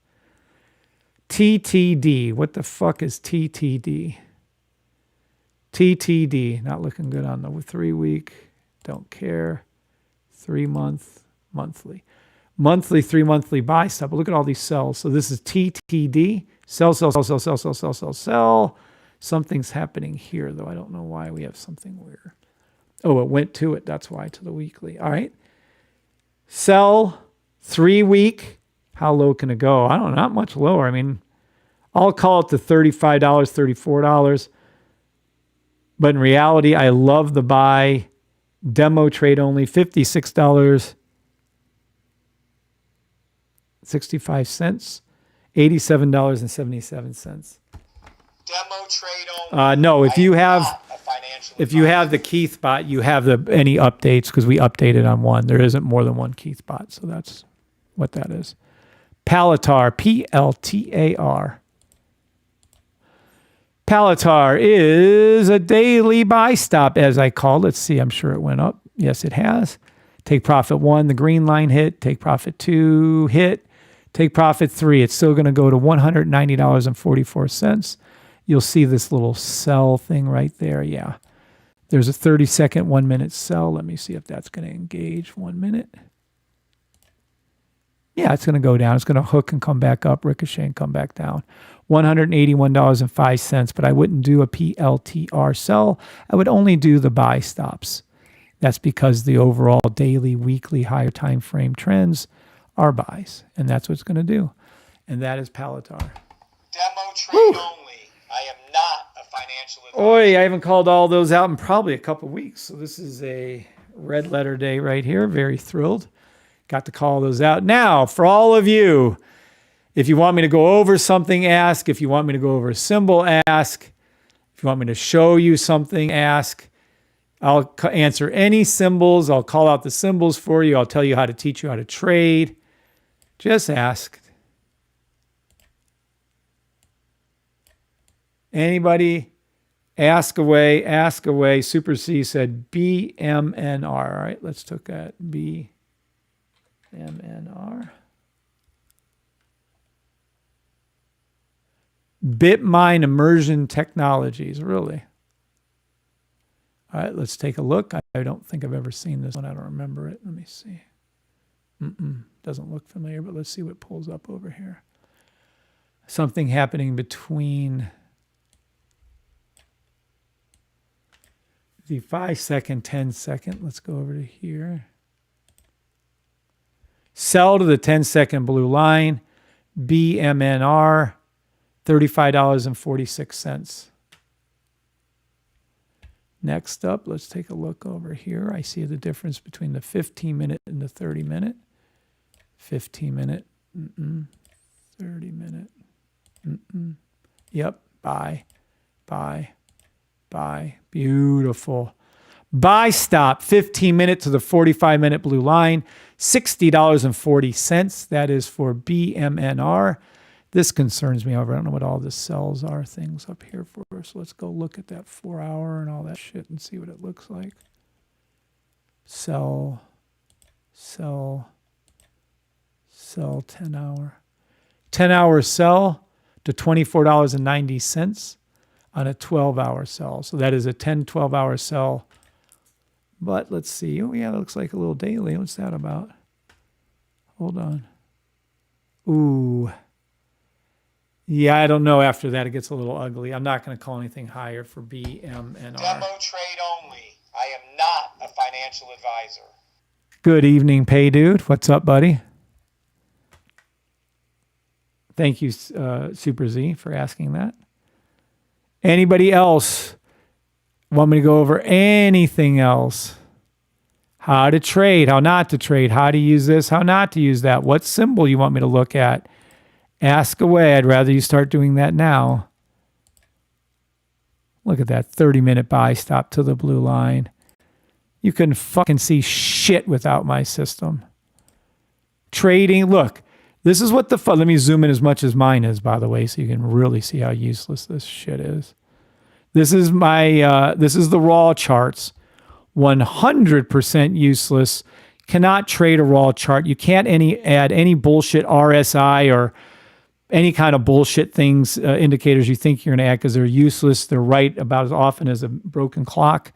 Speaker 2: TTD. What the fuck is TTD? TTD. Not looking good on the 3-week. Don't care. 3-month, monthly. Monthly, 3 monthly buy stuff. But look at all these sells. So this is TTD. Sell, sell, sell, sell, sell, sell, sell, sell, sell. Something's happening here, though. I don't know why we have something weird. Oh, it went to it. That's why, to the weekly. All right. Sell 3-week. How low can it go? I don't know. Not much lower. I mean, I'll call it the $35, $34. But in reality, I love the buy. Demo trade only, $56. 65 cents, $87.77.
Speaker 3: Demo trade only.
Speaker 2: No, if you have
Speaker 3: financial
Speaker 2: the Keith bot, you have any updates because we updated on one. There isn't more than one Keith bot, so that's what that is. Palatar, PLTAR. Palatar is a daily buy stop, as I called. Let's see. I'm sure it went up. Yes, it has. Take profit 1, the green line hit. Take profit 2, hit. Take profit 3. It's still going to go to $190.44. You'll see this little sell thing right there. Yeah. There's a 30-second, 1-minute sell. Let me see if that's going to engage 1 minute. Yeah, it's going to go down. It's going to hook and come back up, ricochet and come back down. $181.05, but I wouldn't do a PLTR sell. I would only do the buy stops. That's because the overall daily, weekly, higher time frame trends are buys, and that's what it's going to do. And that is Palatar.
Speaker 3: Demo trade only. I am not a financial advisor.
Speaker 2: Oi, I haven't called all those out in probably a couple weeks. So this is a red letter day right here. Very thrilled. Got to call those out. Now, for all of you, if you want me to go over something, ask. If you want me to go over a symbol, ask. If you want me to show you something, ask. I'll answer any symbols. I'll call out the symbols for you. I'll tell you how to teach you how to trade. Just asked. Anybody? Ask away, ask away. Super C said BMNR. All right, let's look at BMNR. Bitmine Immersion Technologies, really. All right, let's take a look. I don't think I've ever seen this one. I don't remember it. Let me see. Doesn't look familiar, but let's see what pulls up over here. Something happening between the 5-second, 10-second. Let's go over to here. Sell to the 10-second blue line. BMNR, $35.46. Next up, let's take a look over here. I see the difference between the 15-minute and the 30-minute. 15-minute, 30-minute, Yep, buy. Beautiful. Buy stop, 15-minute to the 45-minute blue line, $60.40. That is for BMNR. This concerns me over. I don't know what all the sells are things up here for. So let's go look at that 4-hour and all that shit and see what it looks like. Sell 10-hour. 10-hour sell to $24.90 on a 12-hour sell. So that is a 12-hour sell. But let's see. Oh, yeah, that looks like a little daily. What's that about? Hold on. Ooh. Yeah, I don't know. After that, it gets a little ugly. I'm not going to call anything higher for BMNR.
Speaker 3: Demo trade only. I am not a financial advisor.
Speaker 2: Good evening, Pay Dude. What's up, buddy? Thank you, Super Z, for asking that. Anybody else want me to go over anything else? How to trade, how not to trade, how to use this, how not to use that. What symbol you want me to look at? Ask away. I'd rather you start doing that now. Look at that 30-minute buy stop to the blue line. You can fucking see shit without my system. Trading, look. This is what the fuck. Let me zoom in as much as mine is, by the way, so you can really see how useless this shit is. This is my, this is the raw charts. 100% useless. Cannot trade a raw chart. You can't add any bullshit RSI or any kind of bullshit things, indicators you think you're going to add because they're useless. They're right about as often as a broken clock.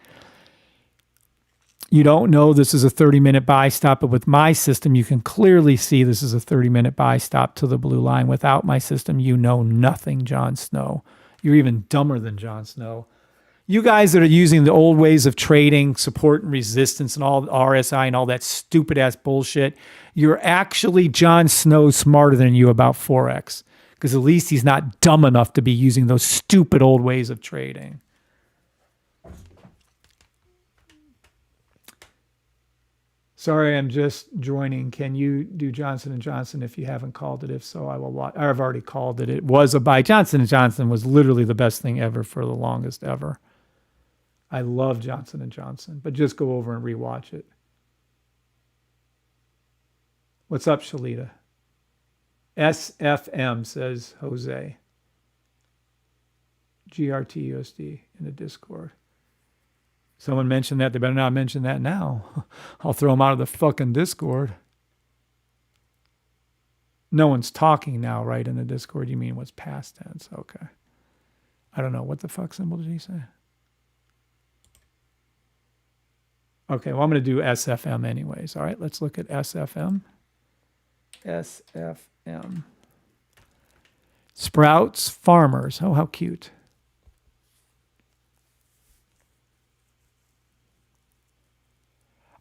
Speaker 2: You don't know this is a 30-minute buy stop, but with my system, you can clearly see this is a 30-minute buy stop to the blue line. Without my system, you know nothing, Jon Snow. You're even dumber than Jon Snow. You guys that are using the old ways of trading, support and resistance and all RSI and all that stupid-ass bullshit, you're actually Jon Snow smarter than you about Forex because at least he's not dumb enough to be using those stupid old ways of trading. Sorry, I'm just joining. Can you do Johnson & Johnson if you haven't called it? If so, I will watch. I've already called it. It was a buy. Johnson & Johnson was literally the best thing ever for the longest ever. I love Johnson & Johnson, but just go over and rewatch it. What's up, Shalita? SFM, says Jose. GRTUSD in the Discord. Someone mentioned that. They better not mention that now. I'll throw them out of the fucking Discord. No one's talking now, right, in the Discord? You mean what's past tense? Okay. I don't know. What the fuck symbol did he say? Okay, well, I'm going to do SFM anyways. All right, let's look at SFM. SFM. Sprouts Farmers. Oh, how cute.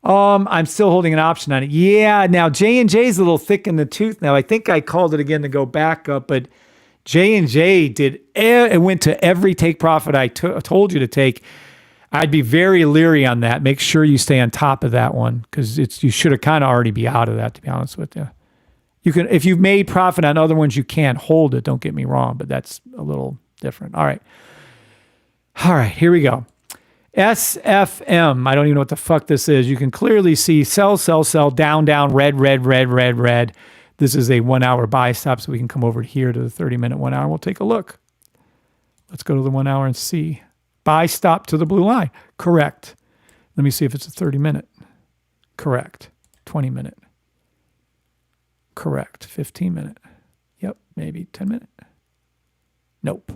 Speaker 2: I'm still holding an option on it. Yeah, now J&J's a little thick in the tooth now. I think I called it again to go back up, but J&J did, it went to every take profit I told you to take. I'd be very leery on that. Make sure you stay on top of that one because you should have kind of already be out of that, to be honest with you. You can, if you've made profit on other ones, you can't hold it. Don't get me wrong, but that's a little different. All right, here we go. SFM, I don't even know what the fuck this is. You can clearly see sell, sell, sell, down, down, red, red, red, red, red. This is a 1 hour buy stop, so we can come over here to the 30-minute 1 hour. We'll take a look. Let's go to the 1 hour and see. Buy stop to the blue line. Correct. Let me see if it's a 30-minute. Correct. 20-minute. Correct. 15-minute. Yep, maybe 10-minute. Nope.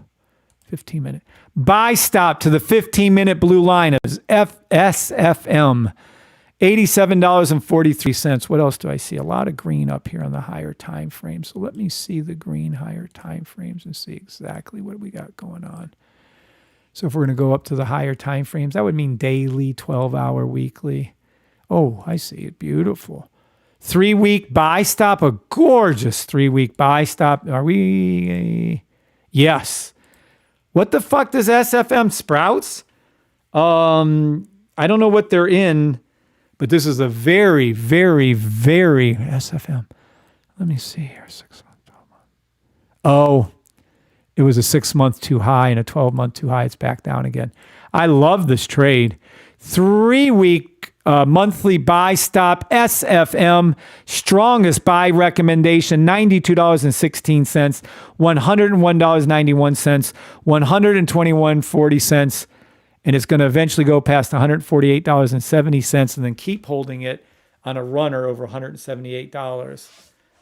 Speaker 2: 15-minute. Buy stop to the 15-minute blue line is SFM. $87.43. What else do I see? A lot of green up here on the higher time frame. So let me see the green higher time frames and see exactly what we got going on. So if we're going to go up to the higher time frames, that would mean daily, 12-hour, weekly. Oh, I see it. Beautiful. 3-week buy stop, a gorgeous 3-week buy stop. Are we? Yes. What the fuck does SFM Sprouts? I don't know what they're in, but this is a very, very, very SFM. Let me see here. 6 months, 12 months. Oh, it was a 6-month too high and a 12-month too high. It's back down again. I love this trade. 3-week monthly buy stop, SFM, strongest buy recommendation, $92.16, $101.91, $121.40, and it's going to eventually go past $148.70 and then keep holding it on a runner over $178.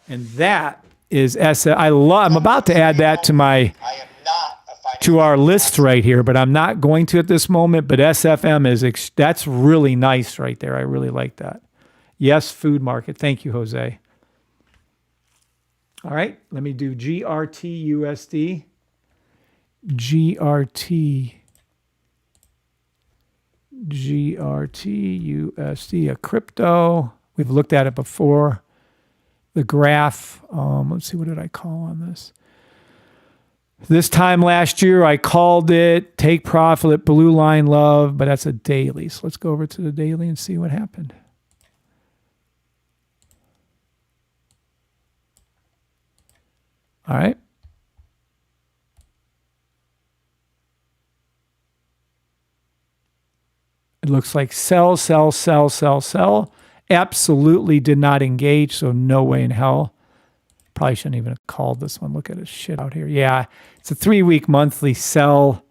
Speaker 2: And that is I'm about to add that to our list right here, but I'm not going to at this moment. But SFM that's really nice right there. I really like that. Yes, food market. Thank you, Jose. All right, let me do GRT USD. GRT USD, a crypto. We've looked at it before. The graph, let's see, what did I call on this? This time last year, I called it take profit at blue line love, but that's a daily. So let's go over to the daily and see what happened. All right. It looks like sell, sell, sell, sell, sell. Absolutely did not engage, so no way in hell. Probably shouldn't even have called this one. Look at this shit out here. Yeah, it's a 3-week monthly sell.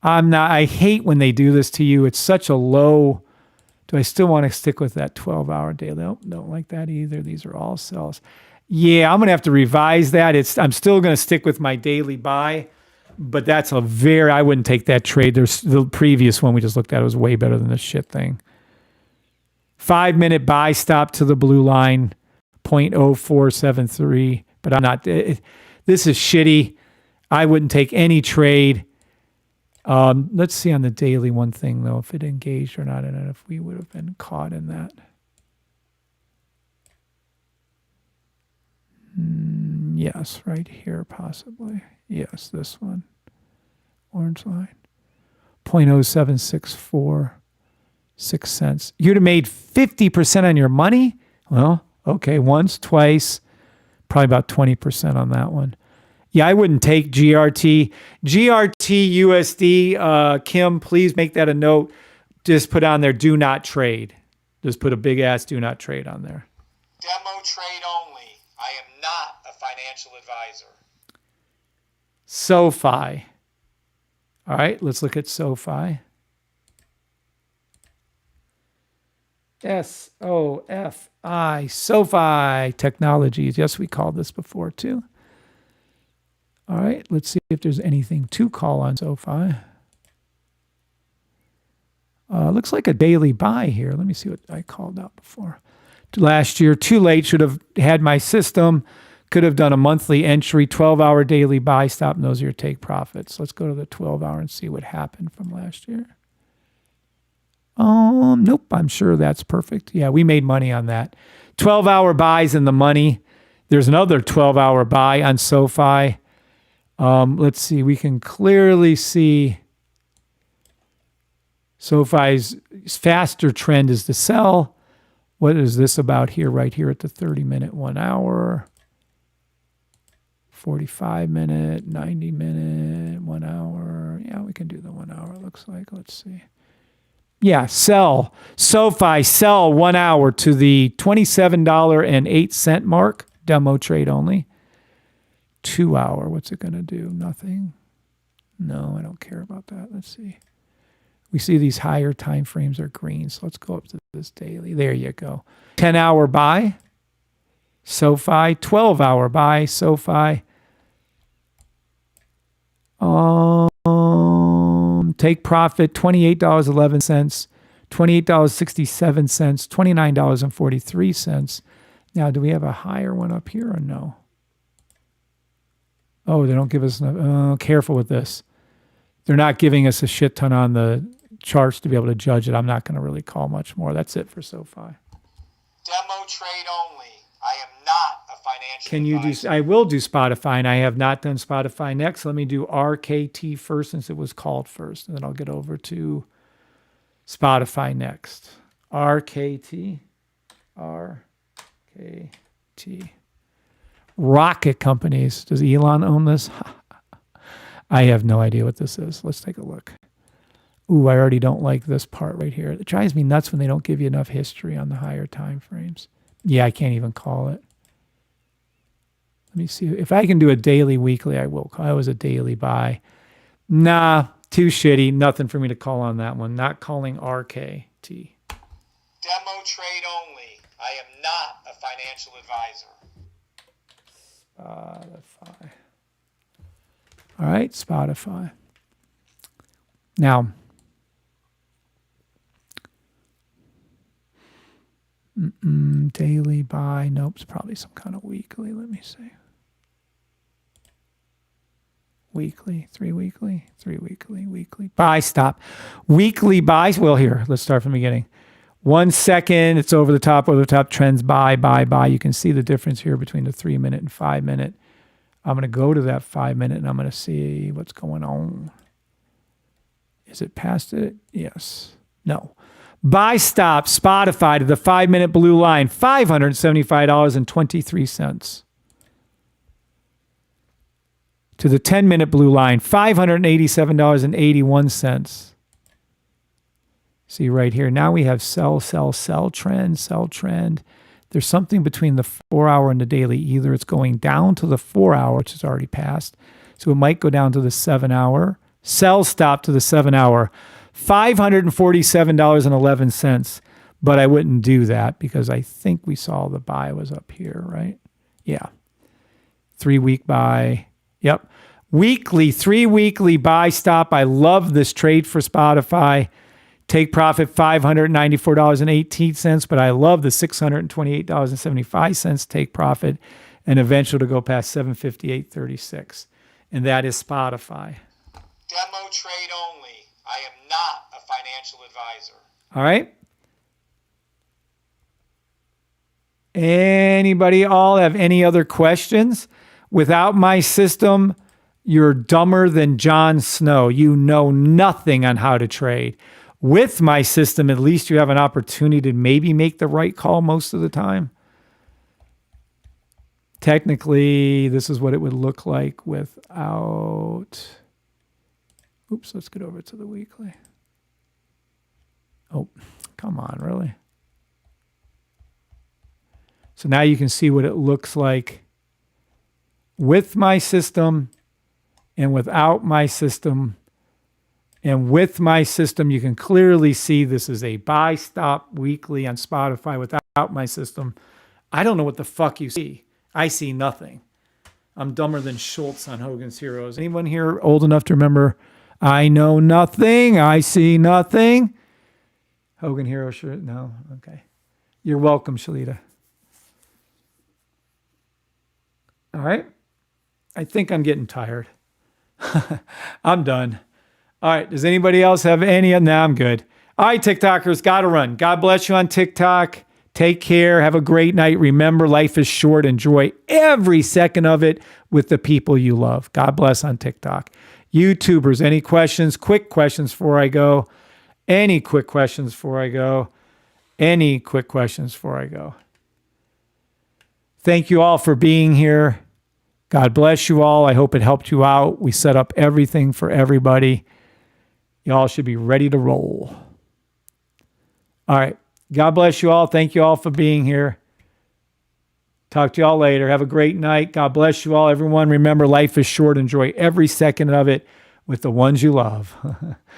Speaker 2: I hate when they do this to you. It's such a low. Do I still want to stick with that 12-hour daily? Nope, don't like that either. These are all sells. Yeah, I'm going to have to revise that. I'm still going to stick with my daily buy, but that's I wouldn't take that trade. There's the previous one we just looked at was way better than this shit thing. 5-minute buy stop to the blue line, 0.0473. But I'm not. This is shitty. I wouldn't take any trade. Let's see on the daily one thing, though, if it engaged or not, and if we would have been caught in that. Yes, right here, possibly. Yes, this one. Orange line. 0.0764. 6 cents. You'd have made 50% on your money? Well, okay, once, twice, probably about 20% on that one. Yeah, I wouldn't take GRT. GRT USD, Kim, please make that a note. Just put on there, do not trade. Just put a big ass do not trade on there.
Speaker 3: Demo trade only. I am not a financial advisor.
Speaker 2: SoFi. All right, let's look at SoFi. SOFI, SoFi Technologies. Yes, we called this before too. All right, let's see if there's anything to call on SoFi. Looks like a daily buy here. Let me see what I called out before. Last year, too late, should have had my system. Could have done a monthly entry, 12-hour daily buy stop, and those are your take profits. Let's go to the 12-hour and see what happened from last year. Nope, I'm sure that's perfect. Yeah, we made money on that. 12-hour buys in the money. There's another 12-hour buy on SoFi. Let's see, we can clearly see SoFi's faster trend is to sell. What is this about here, right here at the 30-minute, 1 hour, 45-minute, 90-minute, 1 hour. Yeah, we can do the 1 hour, it looks like. Let's see. Yeah, sell. SoFi, sell 1 hour to the $27.08 mark. Demo trade only. 2 hour. What's it going to do? Nothing. No, I don't care about that. Let's see. We see these higher time frames are green. So let's go up to this daily. There you go. 10 hour buy. SoFi. 12 hour buy. SoFi. Take profit $28.11, $28.67, $29.43. Now, do we have a higher one up here or no? Oh, they don't give us enough. Careful with this. They're not giving us a shit ton on the charts to be able to judge it. I'm not going to really call much more. That's it for SoFi.
Speaker 3: Demo trade only. I am not a financial
Speaker 2: Can you
Speaker 3: advisor.
Speaker 2: do? I will do Spotify, and I have not done Spotify next. Let me do RKT first, since it was called first, and then I'll get over to Spotify next. RKT, RKT. Rocket companies. Does Elon own this? I have no idea what this is. Let's take a look. Ooh, I already don't like this part right here. It drives me nuts when they don't give you enough history on the higher time frames. Yeah, I can't even call it. Let me see. If I can do a daily, weekly, I will. I was a daily buy. Nah, too shitty. Nothing for me to call on that one. Not calling RKT.
Speaker 3: Demo trade only. I am not a financial advisor.
Speaker 2: Spotify. All right, Spotify. Now, daily buy. Nope, it's probably some kind of weekly. Let me see. Weekly, 3 weekly, 3 weekly, weekly. Buy, stop. Weekly buys. Well, here, let's start from the beginning. 1 second, it's over the top, trends, buy, buy, buy. You can see the difference here between the 3 minute and 5 minute. I'm going to go to that 5 minute and I'm going to see what's going on. Is it past it? Yes. No. Buy, stop, Spotify to the 5 minute blue line, $575.23. To the 10 minute blue line, $587.81. See right here. Now we have sell trend. There's something between the 4 hour and the daily. Either it's going down to the 4 hour, which is already passed. So it might go down to the 7 hour. Sell stop to the 7 hour, $547.11. But I wouldn't do that because I think we saw the buy was up here, right? Yeah. 3 week buy. Yep. Weekly, 3 weekly buy stop. I love this trade for Spotify. Take profit $594.18, but I love the $628.75 take profit and eventually to go past $758.36. And that is Spotify.
Speaker 3: Demo trade only. I am not a financial advisor.
Speaker 2: All right. Anybody all have any other questions? Without my system, you're dumber than Jon Snow. You know nothing on how to trade. With my system, at least you have an opportunity to maybe make the right call most of the time. Technically, this is what it would look like without... Oops, let's get over to the weekly. Oh, come on, really? So now you can see what it looks like with my system and without my system. And with my system, you can clearly see this is a buy stop weekly on Spotify. Without my system, I don't know what the fuck you see. I see nothing. I'm dumber than Schultz on Hogan's Heroes. Anyone here old enough to remember, I know nothing, I see nothing? Hogan Hero shirt? No? Okay. You're welcome, Shalita. All right. I think I'm getting tired. I'm done. All right. Does anybody else have any? No, I'm good. All right, TikTokers, got to run. God bless you on TikTok. Take care. Have a great night. Remember, life is short. Enjoy every second of it with the people you love. God bless on TikTok. YouTubers, any questions? Quick questions before I go. Any quick questions before I go? Any quick questions before I go? Thank you all for being here. God bless you all. I hope it helped you out. We set up everything for everybody. Y'all should be ready to roll. All right. God bless you all. Thank you all for being here. Talk to y'all later. Have a great night. God bless you all. Everyone, remember, life is short. Enjoy every second of it with the ones you love.